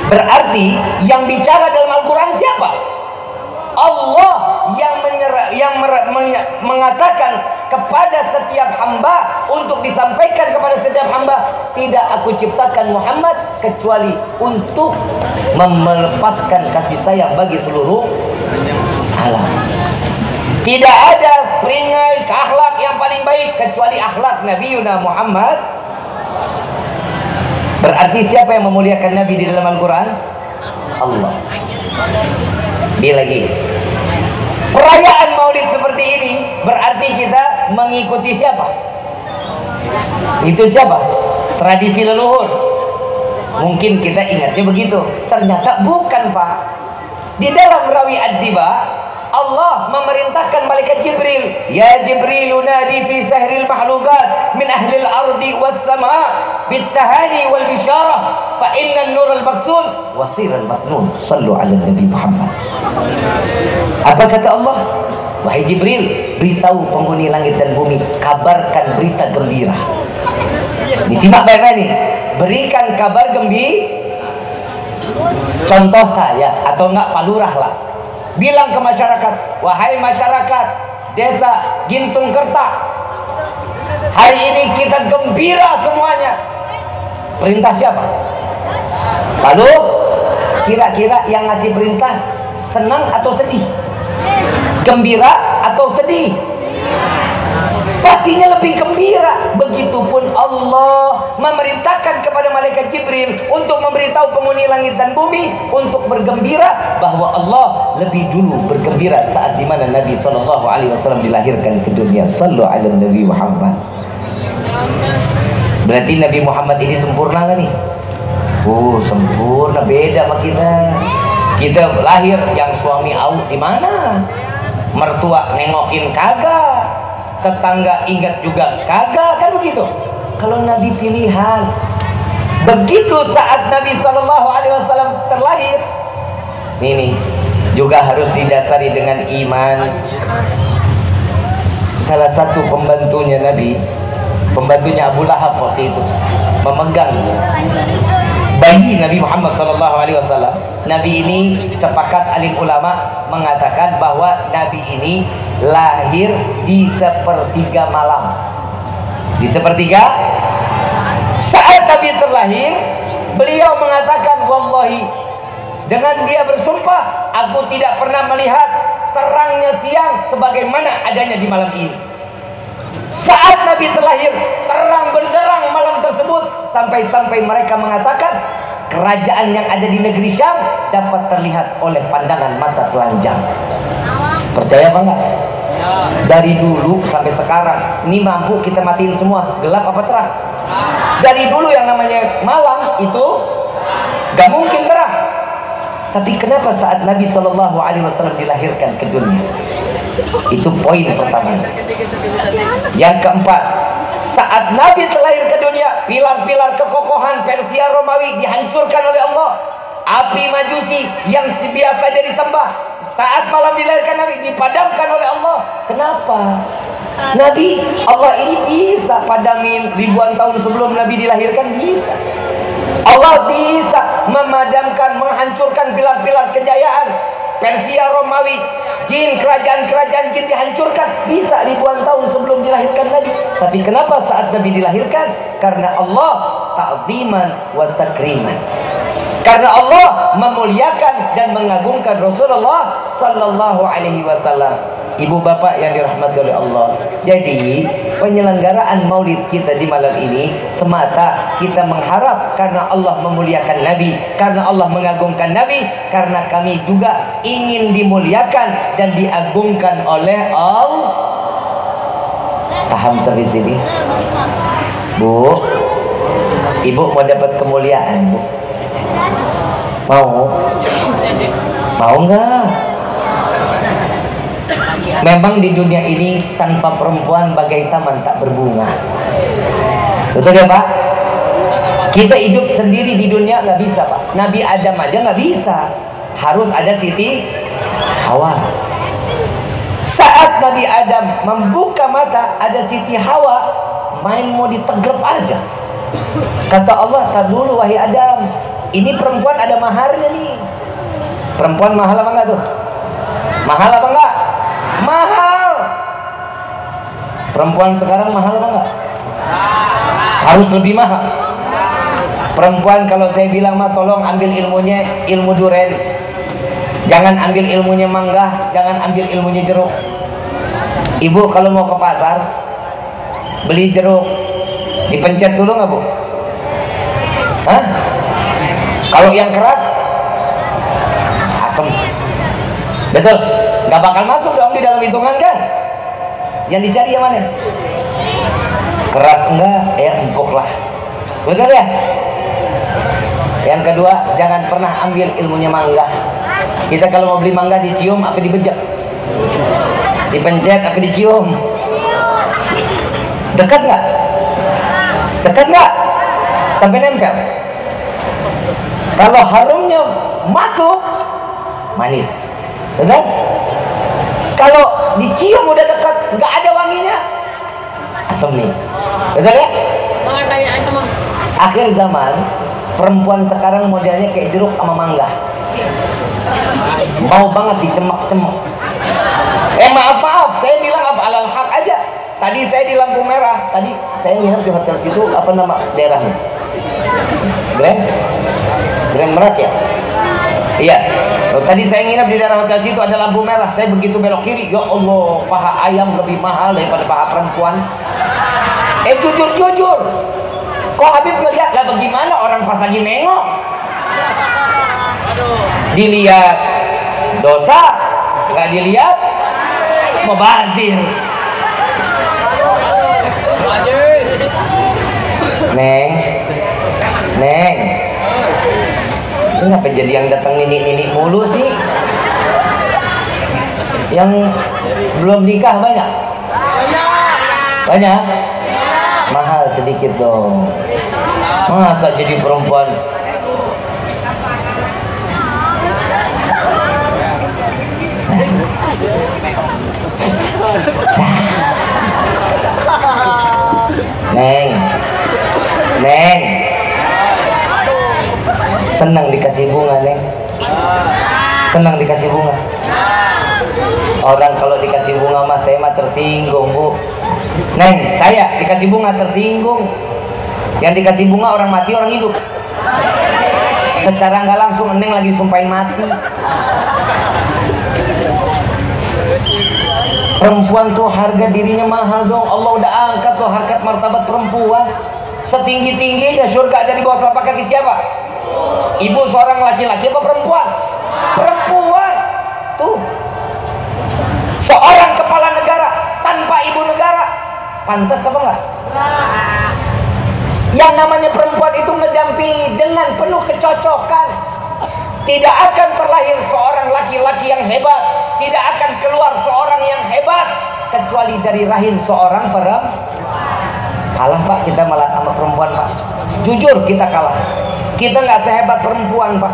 Berarti yang bicara dalam Al-Quran siapa? Allah yang mengatakan kepada setiap hamba untuk disampaikan kepada setiap hamba, tidak aku ciptakan Muhammad kecuali untuk melepaskan kasih sayang bagi seluruh alam. Tidak ada peringkat akhlak yang paling baik kecuali akhlak Nabi Muhammad. Berarti siapa yang memuliakan Nabi di dalam Al-Quran? Allah. Dia lagi. Perayaan Maulid seperti ini berarti kita mengikuti siapa? Itu siapa? Tradisi leluhur. Mungkin kita ingatnya begitu. Ternyata bukan, Pak. Di dalam rawi Ad-Diba, Allah memerintahkan malaikat Jibril, ya Jibril nadi fi sahril mahlukat min ahlil ardi was sama' bittahani wal bisyarah fa inna an-nur al-maqsun wasir al-matnun sallu ala Nabi Muhammad. Apa kata Allah? Wahai Jibril, beritahu penghuni langit dan bumi, kabarkan berita gembira. Disimak baik-baik nih. Berikan kabar gembira. Contoh saya atau enggak Pak Lurah lah, bilang ke masyarakat, wahai masyarakat desa Gintung Kerta, hari ini kita gembira semuanya. Perintah siapa? Lalu kira-kira yang ngasih perintah senang atau sedih? Gembira atau sedih? Pastinya lebih gembira. Begitupun Allah memerintahkan kepada malaikat Jibril untuk memberitahu penghuni langit dan bumi untuk bergembira bahwa Allah lebih dulu bergembira saat dimana Nabi SAW dilahirkan ke dunia. Sallu ala Nabi Muhammad. Berarti Nabi Muhammad ini sempurna kan nih? Oh, sempurna, beda sama kita. Kita lahir yang suami out di mana? Mertua nengokin kagak. Tetangga ingat juga kagak, kan begitu. Kalau Nabi pilihan. Begitu saat Nabi SAW terlahir, ini juga harus didasari dengan iman. Salah satu pembantunya Nabi, pembantunya Abu Lahab waktu itu, memegang bayi Nabi Muhammad SAW. Nabi ini sepakat alim ulama mengatakan bahwa Nabi ini lahir di sepertiga malam. Di sepertiga saat Nabi terlahir, beliau mengatakan, wallahi, dengan dia bersumpah, aku tidak pernah melihat terangnya siang sebagaimana adanya di malam ini. Saat Nabi terlahir, terang benderang malam tersebut, sampai-sampai mereka mengatakan kerajaan yang ada di negeri Syam dapat terlihat oleh pandangan mata telanjang. Percaya apa enggak? Dari dulu sampai sekarang, ini mampu kita matiin semua, gelap apa terang? Dari dulu yang namanya malam itu gak mungkin terang. Tapi kenapa saat Nabi SAW dilahirkan ke dunia? Itu poin pertama. Yang keempat, saat Nabi terlahir ke dunia, pilar-pilar kekokohan Persia Romawi dihancurkan oleh Allah. Api Majusi yang biasa jadi disembah, saat malam dilahirkan Nabi dipadamkan oleh Allah. Kenapa? Nabi, Allah ini bisa padamin ribuan tahun sebelum Nabi dilahirkan, bisa. Allah bisa memadamkan, menghancurkan pilar-pilar kejayaan Persia Romawi, jin, kerajaan-kerajaan jin dihancurkan, bisa ribuan tahun sebelum dilahirkan Nabi. Tapi kenapa saat Nabi dilahirkan? Karena Allah ta'ziman wa takriman. Karena Allah memuliakan dan mengagungkan Rasulullah sallallahu alaihi wasallam. Ibu bapak yang dirahmati oleh Allah. Jadi penyelenggaraan maulid kita di malam ini semata kita mengharap karena Allah memuliakan Nabi, karena Allah mengagungkan Nabi, karena kami juga ingin dimuliakan dan diagungkan oleh Allah. Paham sampai sini? Bu, ibu mau dapat kemuliaan, Bu? Mau? Mau nggak? Memang di dunia ini tanpa perempuan bagai taman tak berbunga. Betul ya Pak? Kita hidup sendiri di dunia nggak bisa Pak. Nabi Adam aja nggak bisa. Harus ada Siti Hawa. Saat Nabi Adam membuka mata, ada Siti Hawa, main mau ditegrep aja. Kata Allah, tak dulu wahai Adam, ini perempuan ada maharnya nih. Perempuan mahal apa enggak tuh? Mahal apa enggak? Mahal. Perempuan sekarang mahal apa enggak? Harus lebih mahal. Perempuan kalau saya bilang mah tolong ambil ilmunya ilmu duren. Jangan ambil ilmunya mangga, jangan ambil ilmunya jeruk. Ibu kalau mau ke pasar beli jeruk, dipencet dulu nggak Bu? Hah? Kalau yang keras asem. Betul? Nggak bakal masuk dong di dalam hitungan kan? Yang dicari yang mana? Keras enggak? Ya empuk lah. Betul ya? Yang kedua, jangan pernah ambil ilmunya mangga. Kita kalau mau beli mangga dicium apa dibejek? Dipencet apa dicium? Dekat nggak? Dekat nggak? Sampai nempel. Kalau harumnya masuk, manis. Betul? Kalau dicium udah dekat, nggak ada wanginya, asam nih. Betul ya? Akhir zaman, perempuan sekarang modelnya kayak jeruk sama mangga. Mau banget dicemak-cemak. Maaf, saya bilang apa alal hak aja. Tadi saya di lampu merah. Tadi saya nginep di hotel situ, apa nama daerahnya? Grand Merak ya? Iya. Tadi saya nginep di daerah hotel situ, ada lampu merah. Saya begitu belok kiri, ya Allah, paha ayam lebih mahal daripada paha perempuan. Jujur. Kok Habib ngeliat lah bagaimana orang pas lagi nengok? Dilihat dosa, nggak dilihat mubazir. Neng, kenapa jadi yang datang nini mulu sih? Yang belum nikah banyak? Banyak? Mahal sedikit dong. Masa jadi perempuan? Neng, senang dikasih bunga, Neng. Senang dikasih bunga. Orang kalau dikasih bunga mas saya mah tersinggung, Bu. Neng, saya dikasih bunga tersinggung. Yang dikasih bunga orang mati, orang hidup. Secara nggak langsung Neng lagi sumpahin mati. Perempuan tuh harga dirinya mahal dong. Allah udah angkat tuh harkat martabat perempuan. Setinggi-tingginya surga ada di bawah telapak kaki siapa? Ibu seorang laki-laki apa perempuan? Perempuan. Tuh. Seorang kepala negara tanpa ibu negara pantas apa enggak? Yang namanya perempuan itu mendampingi dengan penuh kecocokan. Tidak akan terlahir seorang laki-laki yang hebat, tidak akan keluar seorang yang hebat kecuali dari rahim seorang perempuan. Kalah Pak, kita malah sama perempuan Pak. Jujur kita kalah. Kita nggak sehebat perempuan Pak.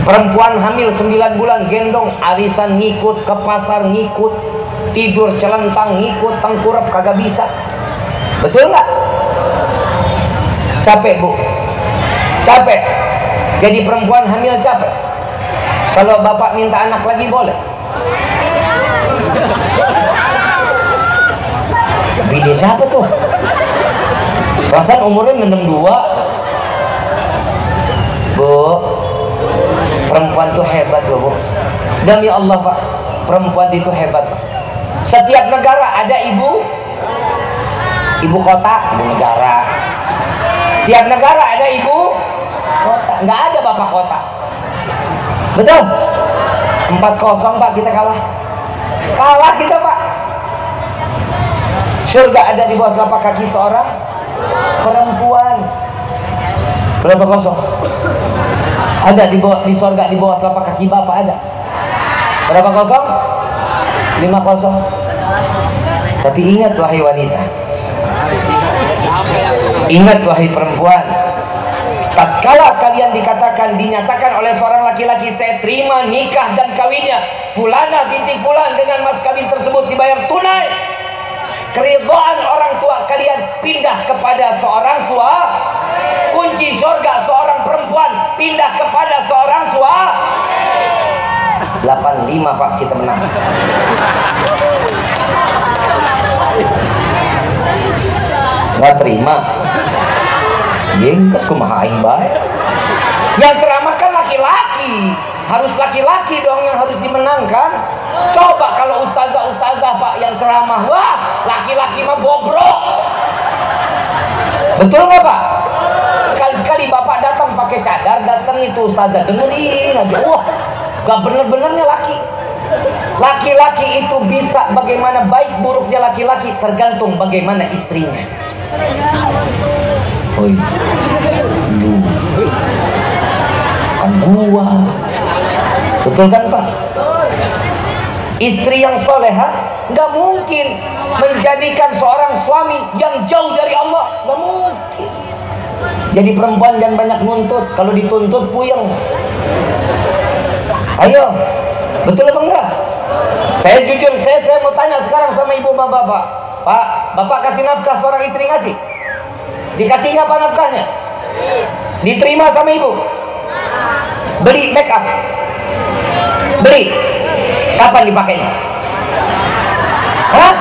Perempuan hamil 9 bulan gendong, arisan ngikut, ke pasar ngikut, tidur celentang ngikut, tengkurap kagak bisa. Betul nggak? Capek Bu, capek. Jadi perempuan hamil capek. Kalau bapak minta anak lagi boleh. Bini siapa tuh? Perasaan umurnya 62. Bu, perempuan tuh hebat loh Bu. Demi Allah Pak, perempuan itu hebat Pak. Setiap negara ada ibu kota, ibu negara. Tiap negara ada ibu kota, nggak ada bapak kota. Betul? 4-0 Pak, kita kalah. Kalah kita Pak. Surga ada di bawah telapak kaki seorang perempuan. Berapa kosong? Ada di surga di bawah telapak kaki bapak ada. Berapa kosong? 5-0. Tapi ingat wahai wanita, ingat wahai perempuan, tatkala kalian dinyatakan oleh seorang laki-laki, saya terima nikah dan kawinnya Fulana binti Fulan dengan mas kawin tersebut dibayar tunai, keridhaan orang tua kalian pindah kepada seorang suami. Kunci surga seorang perempuan pindah kepada seorang suami. 85 Pak, kita menang. Nggak terima. Yengkes kumaha aing bae. Yang ceramah kan laki-laki. Harus laki-laki dong yang harus dimenangkan. Coba kalau ustazah Pak yang ceramah, wah laki-laki mah bobrok. Betul nggak Pak? Sekali-sekali Bapak datang pakai cadar, datang itu ustazah dengerin aja, wah gak bener-benernya laki. Laki-laki itu bisa, bagaimana baik buruknya laki-laki tergantung bagaimana istrinya. Oi, lu kan gua, betul kan Pak? Istri yang soleha nggak mungkin menjadikan seorang suami yang jauh dari Allah, nggak mungkin. Jadi perempuan jangan banyak nuntut, kalau dituntut puyeng. Ayo, betul apa enggak? Saya jujur, saya mau tanya sekarang sama ibu bapak. Pak, bapak kasih nafkah seorang istri ngasih? Dikasih nggak apa nafkahnya? Diterima sama ibu? Beli make up? Beli? Kapan dipakainya? Hah?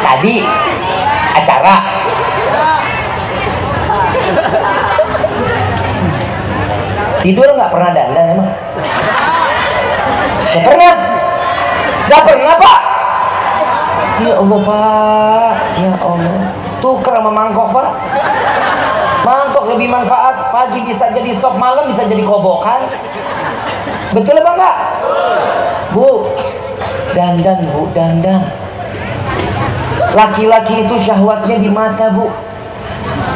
Tadi acara. Tidur nggak pernah dandan emang? Nggak pernah? Nggak pernah Pak? Ya Allah Pak, ya Allah. Tuker sama mangkok Pak. Mangkok lebih manfaat. Pagi bisa jadi sop, malam bisa jadi kobokan. Betul apa enggak? Bu, dandan Bu, dandan. Laki-laki itu syahwatnya di mata Bu.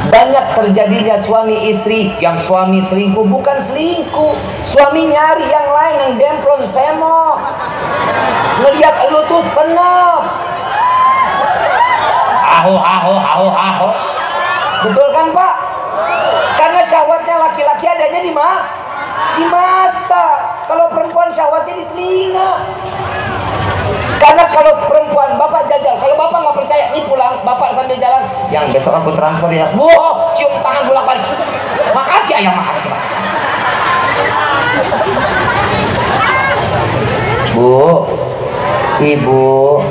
Banyak terjadinya suami istri yang suami selingkuh, bukan selingkuh, suami nyari yang lain, yang demplon semok, ngeliat lu tuh senep, aho. Betul kan Pak? Karena syahwatnya laki-laki adanya di mata. Kalau perempuan syahwatnya di telinga. Karena kalau perempuan, bapak jajal, kalau bapak nggak percaya, nih pulang, bapak sambil jalan, yang besok aku transfer ya, wow, cium tangan bolak-balik, makasih ayah, makasih. Bu, ibu,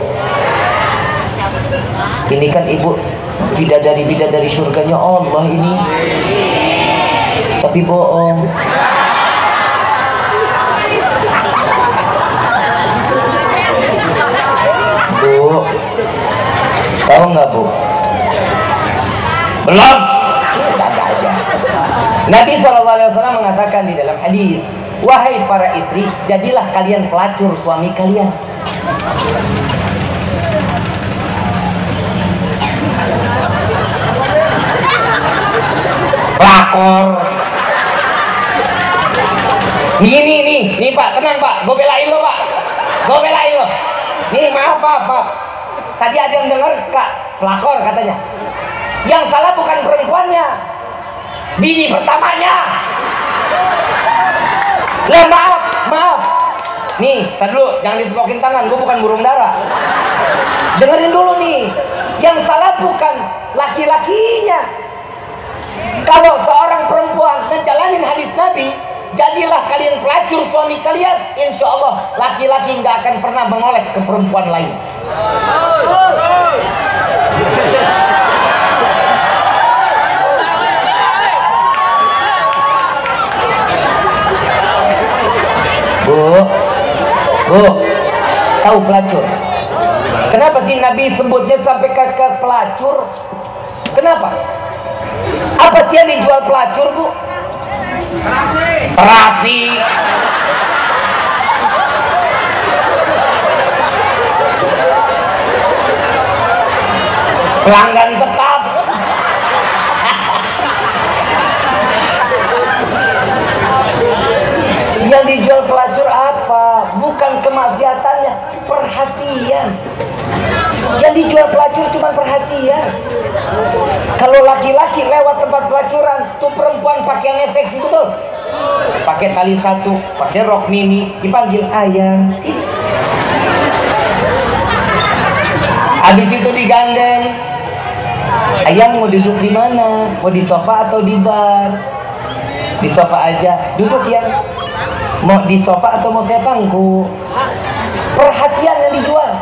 ini kan ibu bidadari surganya Allah ini, tapi bohong. Bu, tahu nggak Bu? Belum? Ada aja. Nabi SAW mengatakan di dalam hadis, wahai para istri, jadilah kalian pelacur suami kalian. Pelakor. Nih Pak, tenang Pak, gue belain lo Pak, gue belain lo. Nih maaf Pak, tadi ada yang dengar Kak, pelakor katanya. Yang salah bukan perempuannya, bini pertamanya. Lah maaf. Nih, tar dulu, jangan ditepokin tangan, gue bukan burung dara. Dengerin dulu nih, yang salah bukan laki-lakinya. Kalau seorang perempuan menjalani hadis Nabi, jadilah kalian pelacur suami kalian, insya Allah laki-laki nggak akan pernah menoleh ke perempuan lain. Bu, tahu pelacur? Kenapa sih Nabi sebutnya sampai ke pelacur? Kenapa? Apa sih yang dijual pelacur Bu? Terasi. Pelanggan tetap. Yang dijual pelacur apa? Bukan kemaksiatannya, perhatian. Yang dijual pelacur cuma perhatian. Kalau laki-laki lewat tempat pelacuran, tuh perempuan pakaiannya seksi betul. Pakai tali satu, pakai rok mini, dipanggil ayah, sini. Habis itu digandeng. Ayang mau duduk di mana? Mau di sofa atau di bar? Di sofa aja. Duduk ya. Mau di sofa atau mau saya pangku? Perhatian yang dijual.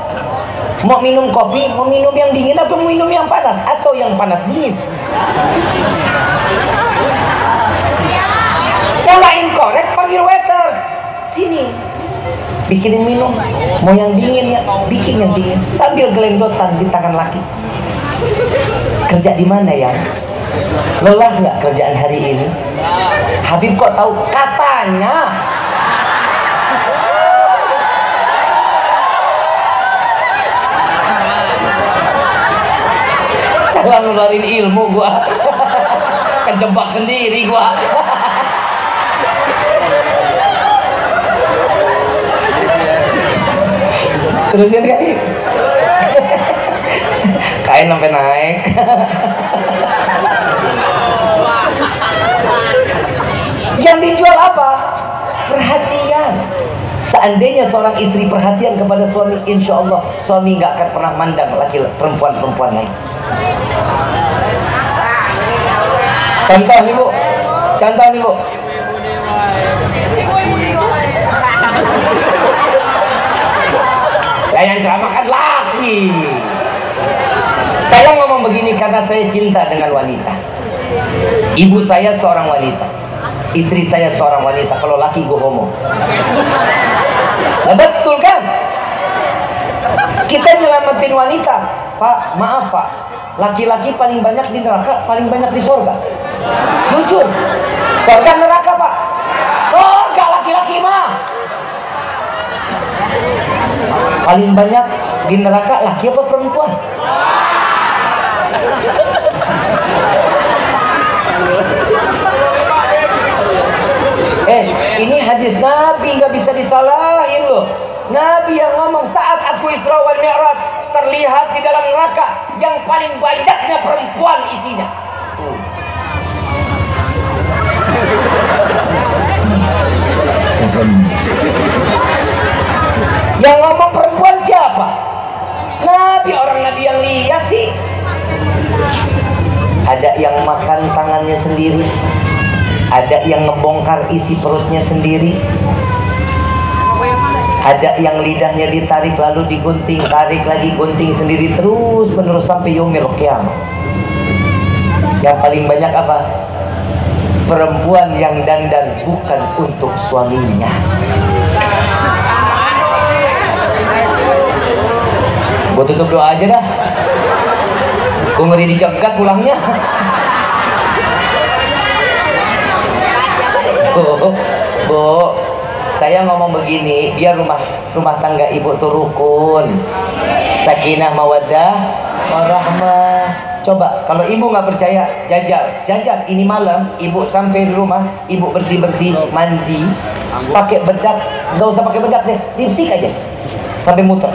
Mau minum kopi, mau minum yang dingin atau mau minum yang panas, atau yang panas dingin. Yang lain korek, panggil waiters, sini bikinin minum. Mau yang dingin ya, bikin yang dingin, sambil gelendotan di tangan laki. Kerja di mana ya? Lelah nggak kerjaan hari ini? Habib kok tahu? Katanya. Salah ngeluarin ilmu gua. Kejebak sendiri gua. Terusin kain. Kain sampai naik. Yang dijual apa? Perhatian. Seandainya seorang istri perhatian kepada suami, insya Allah suami nggak akan pernah mandang laki perempuan lain. Contoh nih bu, contoh nih bu. Saya yang ceramahkan laki. Saya ngomong begini karena saya cinta dengan wanita. Ibu saya seorang wanita, istri saya seorang wanita. Kalau laki gue homo. Nah, betul kan? Kita nyelamatin wanita. Pak, maaf pak, laki-laki paling banyak di neraka, paling banyak di surga. Jujur, surga neraka pak? Surga laki-laki mah. Paling banyak di neraka laki apa perempuan? Ini hadis Nabi, nggak bisa disalahin loh. Nabi yang ngomong saat aku Isra wal Mi'raj, terlihat di dalam neraka yang paling banyaknya perempuan isinya. Yang ngomong perempuan siapa? Nabi, orang Nabi yang lihat sih. Ada yang makan tangannya sendiri, ada yang ngebongkar isi perutnya sendiri, ada yang lidahnya ditarik lalu digunting, tarik lagi, gunting sendiri, terus menerus sampai yaumil qiyamah. Yang paling banyak apa? Perempuan yang dandan bukan untuk suaminya. Gue tutup doa aja dah. Gue ngeri dicegat pulangnya. Bu, saya ngomong begini biar rumah tangga ibu tuh rukun, sakinah mawaddah warahmah. Coba kalau ibu nggak percaya, jajal ini malam ibu sampai di rumah, ibu bersih mandi, pakai bedak, nggak usah pakai bedak deh, lipstik aja sampai muter.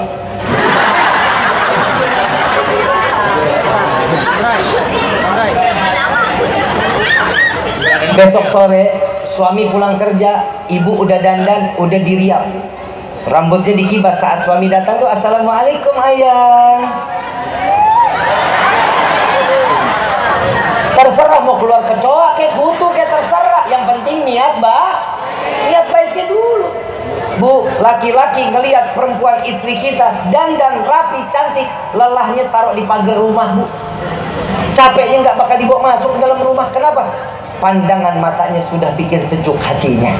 Besok sore suami pulang kerja, ibu udah dandan, udah diriap, rambutnya dikibas. Saat suami datang tuh, assalamualaikum ayang. Terserah mau keluar kecoa kayak kutu kayak terserah, yang penting niat baiknya dulu. Bu, laki-laki ngelihat perempuan istri kita dandan rapi cantik, lelahnya taruh di pagar rumah bu, capeknya nggak bakal dibawa masuk ke dalam rumah. Kenapa? Pandangan matanya sudah bikin sejuk hatinya.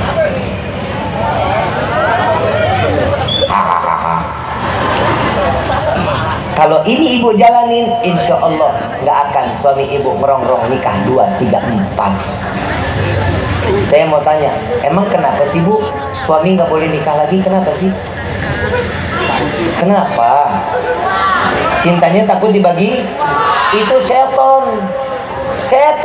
Kalau ini ibu jalanin, insya Allah nggak akan suami ibu merongrong nikah 2, 3, 4. Saya mau tanya, emang kenapa sih bu suami nggak boleh nikah lagi? Kenapa sih? Kenapa? Cintanya takut dibagi? Itu seton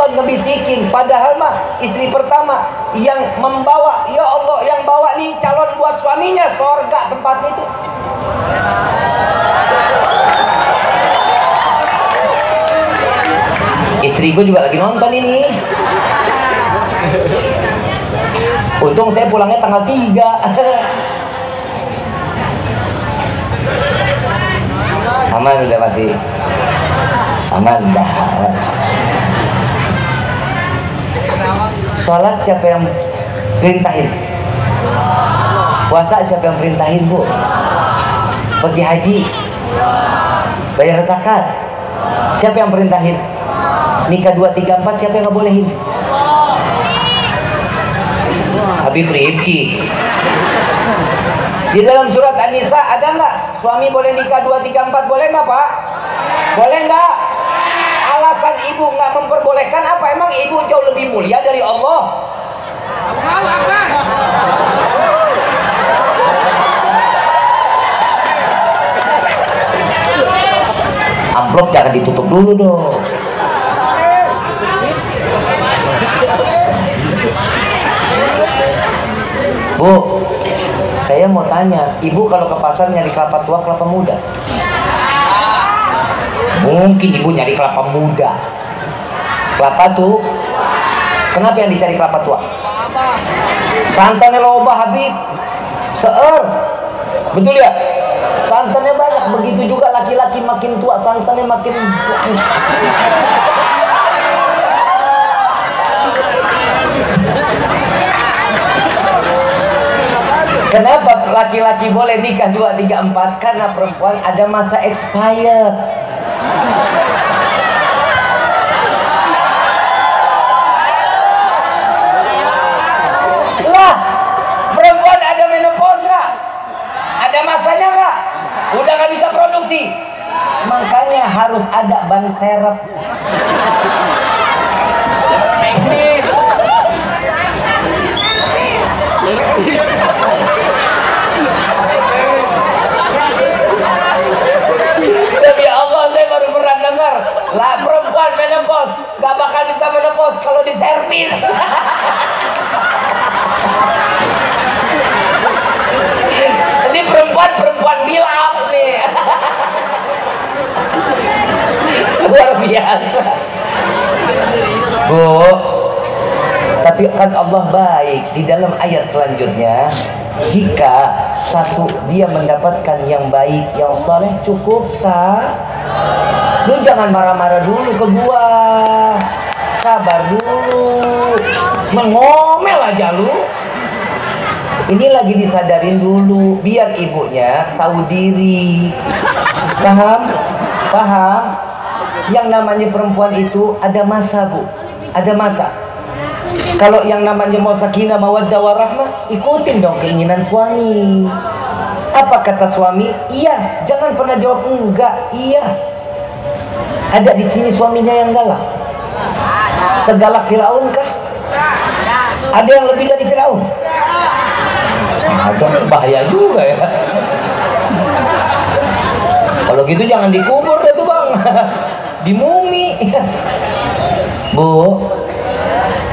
ngebisikin. Padahal mah istri pertama yang membawa, ya Allah, yang bawa nih calon buat suaminya, sorga tempatnya itu. Istriku juga lagi nonton ini. Untung saya pulangnya tanggal 3. Aman udah, masih aman dah. Sholat siapa yang perintahin? Puasa siapa yang perintahin bu? Pergi haji, bayar zakat, siapa yang perintahin? Nikah 2, 3, 4 siapa yang nggak bolehin? Habib Rifki. Di dalam surat An-Nisa ada nggak suami boleh nikah 2, 3, 4? Boleh nggak pak? Boleh nggak? Alasan ibu nggak memperbolehkan, apa emang ibu jauh lebih mulia dari Allah? Amplop jangan ditutup dulu dong. Bu, saya mau tanya, ibu kalau ke pasar nyari kelapa tua, kelapa muda? Mungkin ibu nyari kelapa muda. Kelapa tuh, kenapa yang dicari kelapa tua? Santannya loba Habib, seer, betul ya? Santannya banyak, begitu juga laki-laki makin tua, santannya makin banyak. Kenapa laki-laki boleh nikah 2, 3, 4? Karena perempuan ada masa expired. Lah, perempuan ada menopause nggak? Ada masanya nggak? Udah nggak bisa produksi. Makanya harus ada ban serep. Demi Allah, saya baru pernah dengar lah perempuan menopause gak bakal bisa menopause kalau diservis. Ini perempuan bilap nih. Luar biasa. Bu, tapi kan Allah baik. Di dalam ayat selanjutnya, jika satu dia mendapatkan yang baik, yang soleh, cukup sah. Lu jangan marah-marah dulu ke gua, sabar dulu, mengomel aja lu. Ini lagi disadarin dulu, biar ibunya tahu diri. Paham? Paham? Yang namanya perempuan itu ada masa, Bu, ada masa. Kalau yang namanya mau sakinah, mawaddah warahmah, ikutin dong keinginan suami. Apa kata suami? Iya. Jangan pernah jawab enggak. Iya. Ada di sini suaminya yang galak. Segalak Firaun kah? Ada yang lebih dari Firaun? Ada, bahaya juga ya. Kalau gitu jangan dikubur deh tuh bang. Di mumi. Bu,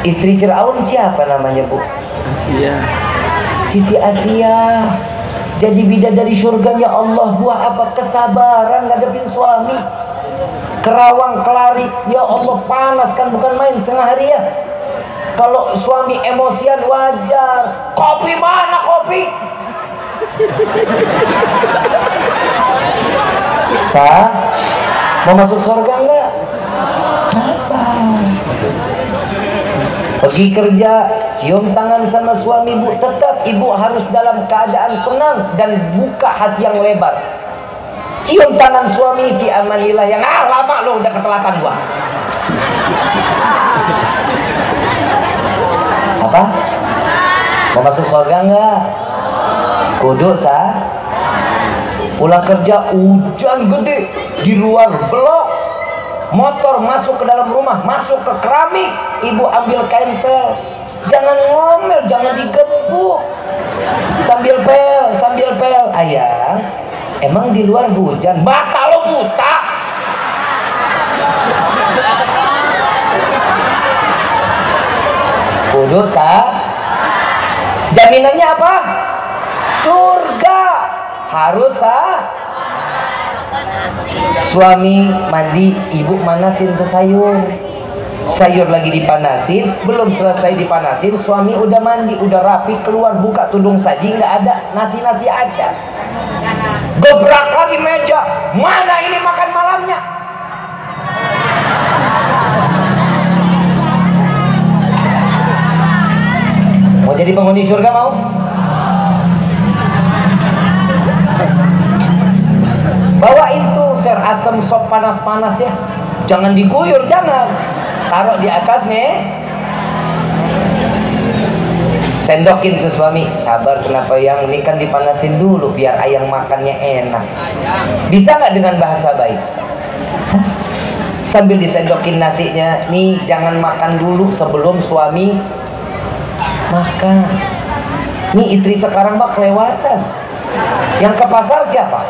istri Firaun siapa namanya, Bu? Asia. Siti Asia. Jadi bidadari surganya Allah. Buah apa? Kesabaran ngadepin suami. Kerawang kelari, ya Allah, panas kan, bukan main setengah hari ya. Kalau suami emosian wajar. Kopi mana kopi? Sah? Mau masuk surga enggak? Sabar. Pergi kerja, cium tangan sama suami, Bu. Tetap ibu harus dalam keadaan senang dan buka hati yang lebar. Cium tangan suami fi amanillah, yang lama lo udah ketelatan gua. Apa? Mau masuk surga enggak? Kudu sah. Pulang kerja hujan gede, di luar belok. Motor masuk ke dalam rumah, masuk ke keramik, ibu ambil kain pel. Jangan ngomel, jangan digebuk. Sambil pel. Ayah, emang di luar hujan? Mata lo buta. Kudu sah. Jaminannya apa? Surga. Harus sah. Suami mandi, ibu manasin tuh sayur. Sayur lagi dipanasin, belum selesai dipanasin, suami udah mandi, udah rapi, keluar buka tudung saji, nggak ada nasi aja. Gebrak lagi meja, mana ini makan malamnya? Mau jadi penghuni surga mau? Bawain tuh ser asam sop panas-panas ya. Jangan diguyur, jangan. Taruh di atas nih. Sendokin tuh suami. Sabar, kenapa yang ini kan dipanasin dulu biar ayang makannya enak. Bisa nggak dengan bahasa baik? sambil disendokin nasinya. Nih jangan makan dulu sebelum suami makan. Nih istri sekarang mah kelewatan. Yang ke pasar siapa?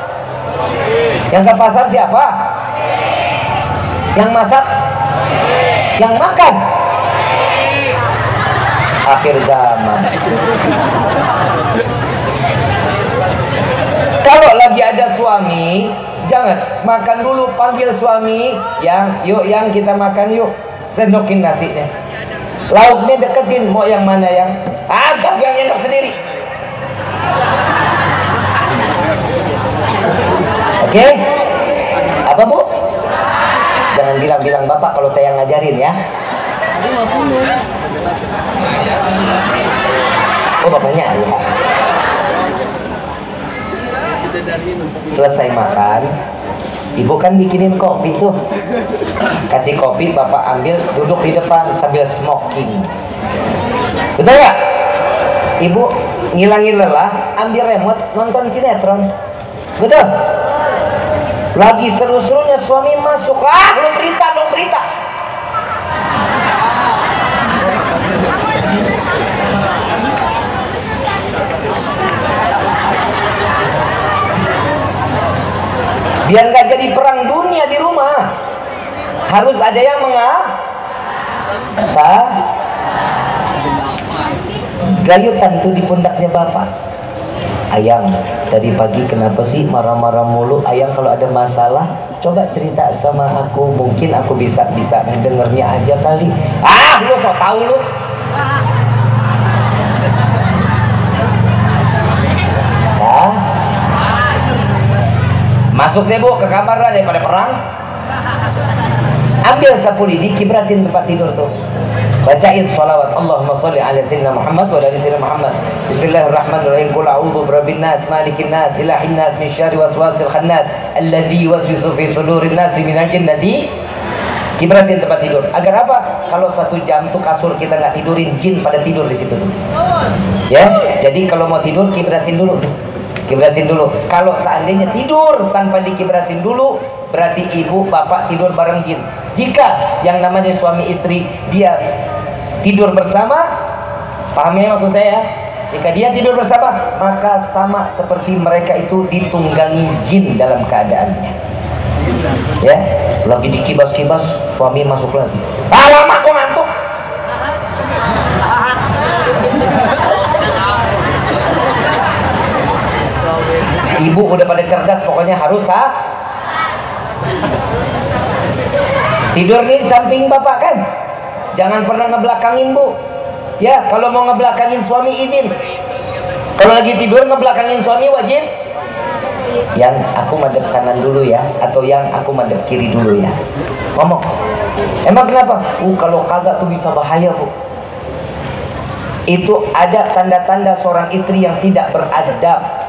Yang ke pasar siapa? Yang masak? Yang makan? Akhir zaman. Kalau lagi ada suami, jangan makan dulu, panggil suami, yuk yang kita makan yuk, sendokin nasinya. Lauknya deketin, mau yang mana yang? Agak yang enak sendiri. Oke? Apa bu? Jangan bilang-bilang bapak kalau saya ngajarin ya. Oh bapaknya ya. Selesai makan, ibu kan bikinin kopi tuh. Kasih kopi, bapak ambil, duduk di depan sambil smoking. Betul nggak? Ibu ngilangin lelah, ambil remote, nonton sinetron. Betul? Lagi seru-serunya suami masuk, lu berita. Biar nggak jadi perang dunia di rumah, harus ada yang gayutan tuh di pundaknya bapak. Ayang, dari pagi kenapa sih marah-marah mulu? Ayang kalau ada masalah, coba cerita sama aku, mungkin aku bisa mendengarnya aja kali. Lu so tau lu. Masuk deh bu ke kamar lah daripada perang. Ambil sapu lidi, kibrasin tempat tidur tuh. Bacain sholawat Allahumma sholli ala sayyidina Muhammad wa ala sayyidina Muhammad. Bismillahirrahmanirrahim. Qul a'udzu birabbin nas, malikin nas, ilahin nas, min syarri waswasil khannas, alladzi yuwaswisu fi sudurin nas minal jinnati. Kibrasin tempat tidur. Agar apa? Kalau 1 jam tuh kasur kita nggak tidurin, jin pada tidur di situ tuh. Ya, jadi kalau mau tidur kibrasin dulu tuh. Kibrasin dulu. Kalau seandainya tidur tanpa dikibrasin dulu, berarti ibu bapak tidur bareng jin. Jika yang namanya suami istri dia tidur bersama, pahamnya maksud saya? Jika dia tidur bersama, maka sama seperti mereka itu ditunggangi jin dalam keadaannya. Ya, lagi dikibas-kibas, suami masuk lagi. Lama aku ngantuk. Ibu udah pada cerdas, pokoknya harus tidur nih samping bapak kan. Jangan pernah ngebelakangin bu. Ya, kalau mau ngebelakangin suami izin. Kalau lagi tidur ngebelakangin suami wajib. Yang aku madep kanan dulu ya, atau yang aku madep kiri dulu ya. Ngomong. Emang kenapa? Kalau kagak tuh bisa bahaya bu. Itu ada tanda-tanda seorang istri yang tidak beradab.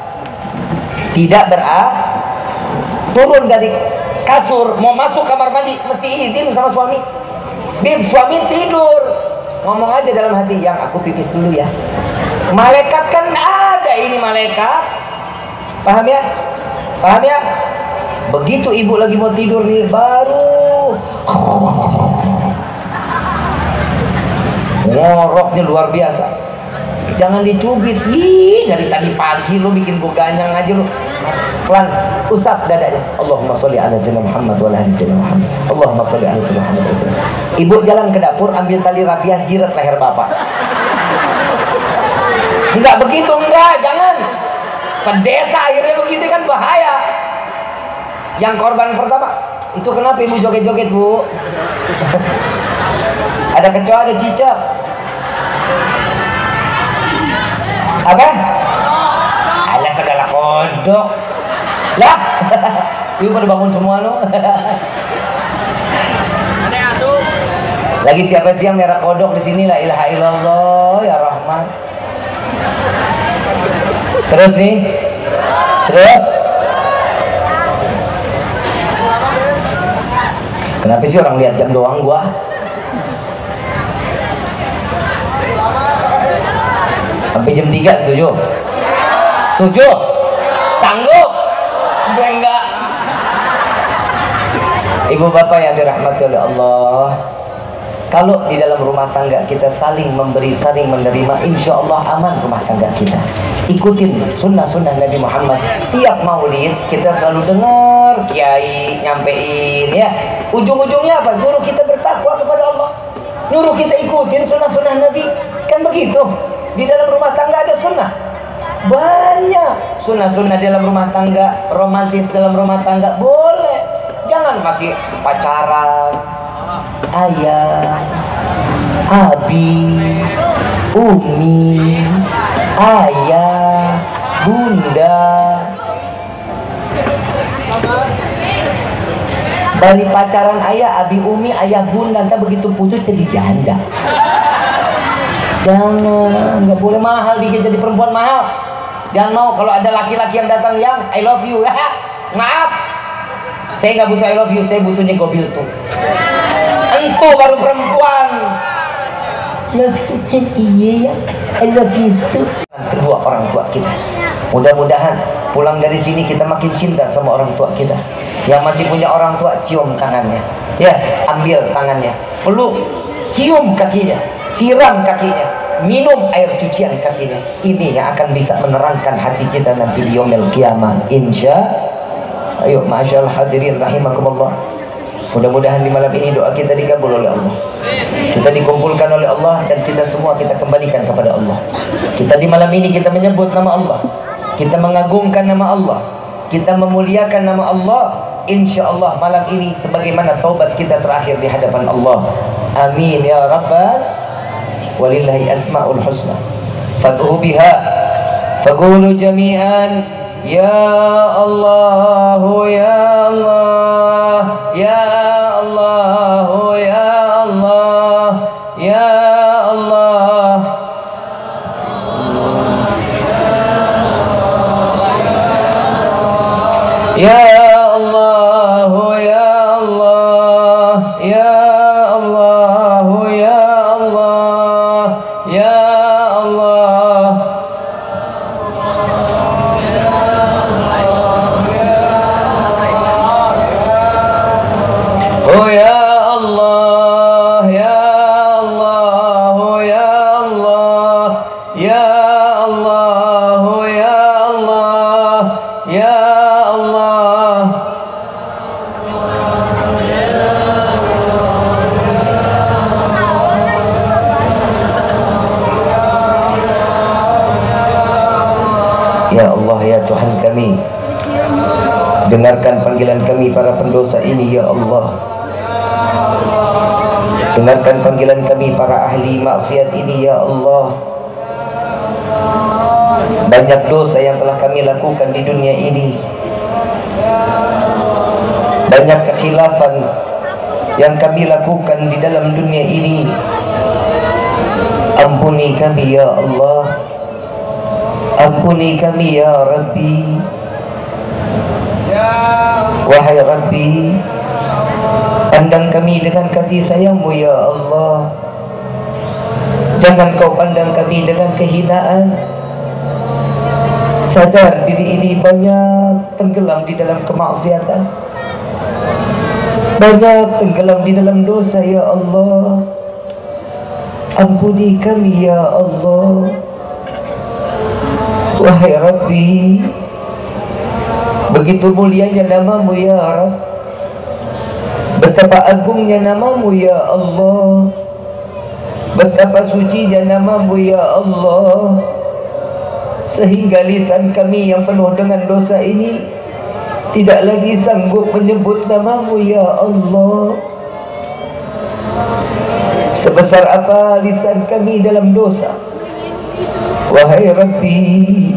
Turun dari kasur mau masuk kamar mandi mesti izin sama suami. Bib, suami tidur, ngomong aja dalam hati, yang aku pipis dulu ya. Malaikat kan ada, ini malaikat. Paham ya? Begitu ibu lagi mau tidur nih, baru ngoroknya luar biasa. Jangan dicubit. Dari tadi pagi lo bikin gue ganyang aja lo. Pelan, usap dadanya. Allahumma sholli ala sayyidina Muhammad wa ala ali sayyidina Muhammad. Allahumma sholli ala sayyidina Muhammad. Ibu jalan ke dapur, ambil tali rapiah, jirat leher bapak. Enggak begitu, jangan. Sedesa akhirnya begitu kan bahaya. Yang korban pertama, itu kenapa ibu joget-joget bu? Ada kecoa, ada cicak. Apa? Alah segala kodok. Lah, ibu pada bangun semua no. Lagi siapa sih yang merah kodok di sini? La ilaha illallah ya Rahman. Terus nih, kenapa sih orang lihat jam doang gua? Sampai jam 3 setuju? Sanggup? Gue enggak. Ibu bapak yang dirahmati oleh Allah, kalau di dalam rumah tangga kita saling memberi, saling menerima, insya Allah aman rumah tangga kita. Ikutin sunnah-sunnah Nabi Muhammad. Tiap maulid kita selalu dengar kiai nyampein ya. Ujung-ujungnya apa? Guru kita bertakwa kepada Allah, nyuruh kita ikutin sunnah-sunnah Nabi. Kan begitu. Di dalam rumah tangga ada sunnah. Banyak sunnah-sunnah dalam rumah tangga, romantis dalam rumah tangga boleh. Jangan masih pacaran, ayah, abi, umi, ayah, bunda. Dari pacaran ayah, abi, umi, ayah, bunda, entah begitu putus jadi janda. Jangan, nggak boleh mahal dikit jadi perempuan mahal. Jangan mau kalau ada laki-laki yang datang yang I love you, maaf, saya nggak butuh I love you, saya butuhnya gobil tuh. Itu baru perempuan. Iya ya, I love you too. Kedua orang tua kita. Mudah-mudahan pulang dari sini kita makin cinta sama orang tua kita. Yang masih punya orang tua, cium tangannya. Ya, ambil tangannya, peluk, cium kakinya, siram kakinya, minum air cucian kakinya. Ini yang akan bisa menerangkan hati kita nanti di yaumil qiyamah. Ayo, masyaallah hadirin rahimakumullah. Mudah-mudahan di malam ini doa kita dikabul oleh Allah. Kita dikumpulkan oleh Allah dan kita semua kita kembalikan kepada Allah. Kita di malam ini kita menyebut nama Allah. Kita mengagungkan nama Allah. Kita memuliakan nama Allah. Insya Allah malam ini sebagaimana taubat kita terakhir di hadapan Allah. Amin ya rabbal walillahi asmaul husna fad'u biha faqulu jami'an ya Allah ya Allah ya Allah ya Allah ya Allah ya Tuhan kami, dengarkan panggilan kami para pendosa ini ya Allah. Dengarkan panggilan kami para ahli maksiat ini ya Allah. Banyak dosa yang telah kami lakukan di dunia ini, banyak kekhilafan yang kami lakukan di dalam dunia ini. Ampuni kami ya Allah. Ampuni kami ya Rabbi. Wahai Rabbi, pandang kami dengan kasih sayang-Mu ya Allah. Jangan Kau pandang kami dengan kehinaan. Sadar diri ini banyak tenggelam di dalam kemaksiatan, banyak tenggelam di dalam dosa ya Allah. Ampuni kami ya Allah. Wahai Rabbi, begitu mulianya nama-Mu ya Rabb, betapa agungnya nama-Mu ya Allah, betapa sucinya nama-Mu ya Allah, sehingga lisan kami yang penuh dengan dosa ini tidak lagi sanggup menyebut nama-Mu ya Allah. Sebesar apa lisan kami dalam dosa, wahai Rabbi,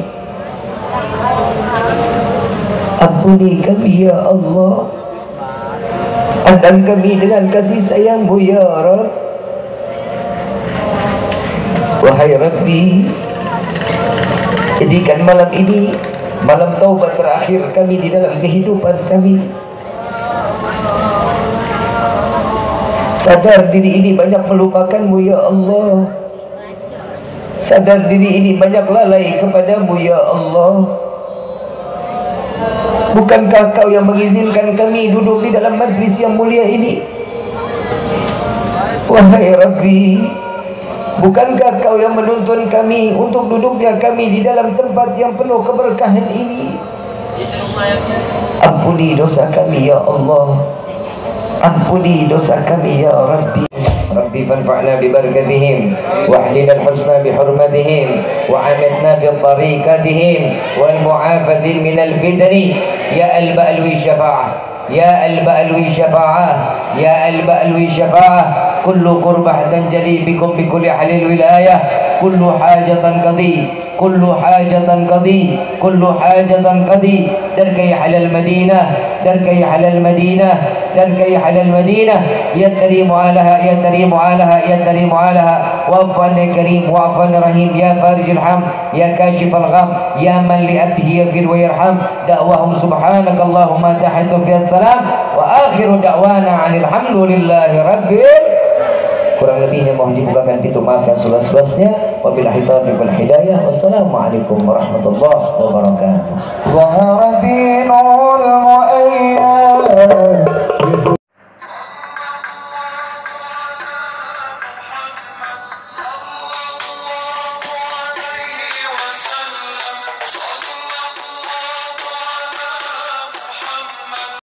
ampuni kami ya Allah. Pandang kami dengan kasih sayang-Mu ya Rabb. Wahai Rabbi, jadikan malam ini malam taubat terakhir kami di dalam kehidupan kami. Sadar diri ini banyak melupakan-Mu ya Allah. Sadar diri ini banyak lalai kepada-Mu ya Allah. Bukankah Kau yang mengizinkan kami duduk di dalam majlis yang mulia ini? Wahai Rabbi, bukankah Kau yang menuntun kami untuk duduknya kami di dalam tempat yang penuh keberkahan ini? Ampuni dosa kami ya Allah, ampuni dosa kami ya Rabbi. Rabbi fanfa'na bibarakatihim wahdina al-husna bihurmatihim wa'amitna fi tariqatihim wal mu'afatin minal fitani ya al-ba'lwi syafa'ah ya al-ba'lwi syafa'ah ya al-ba'lwi syafa'ah kullu qurbah tanjali bikum bikulli halil wilayah kullu hajatan qadi kullu hajatan qadi kullu hajatan qadi darkai halal madinah darkai halal madinah darkai halal madinah ya karimu alaha ya karimu alaha ya karimu alaha wa'afan karim wa'afan rahim ya farijul ham ya kashifal gham ya man li abdihi yafir wa yarham da'wahum subhanakallahumma tahiyatu fi assalam wa akhiru da'wana alhamdulillahi rabbil. Kurang lebihnya mohon dibukakan pintu maaf yang seluas-luasnya. Wabillahi taufiq wal hidayah. Wassalamualaikum warahmatullahi wabarakatuh.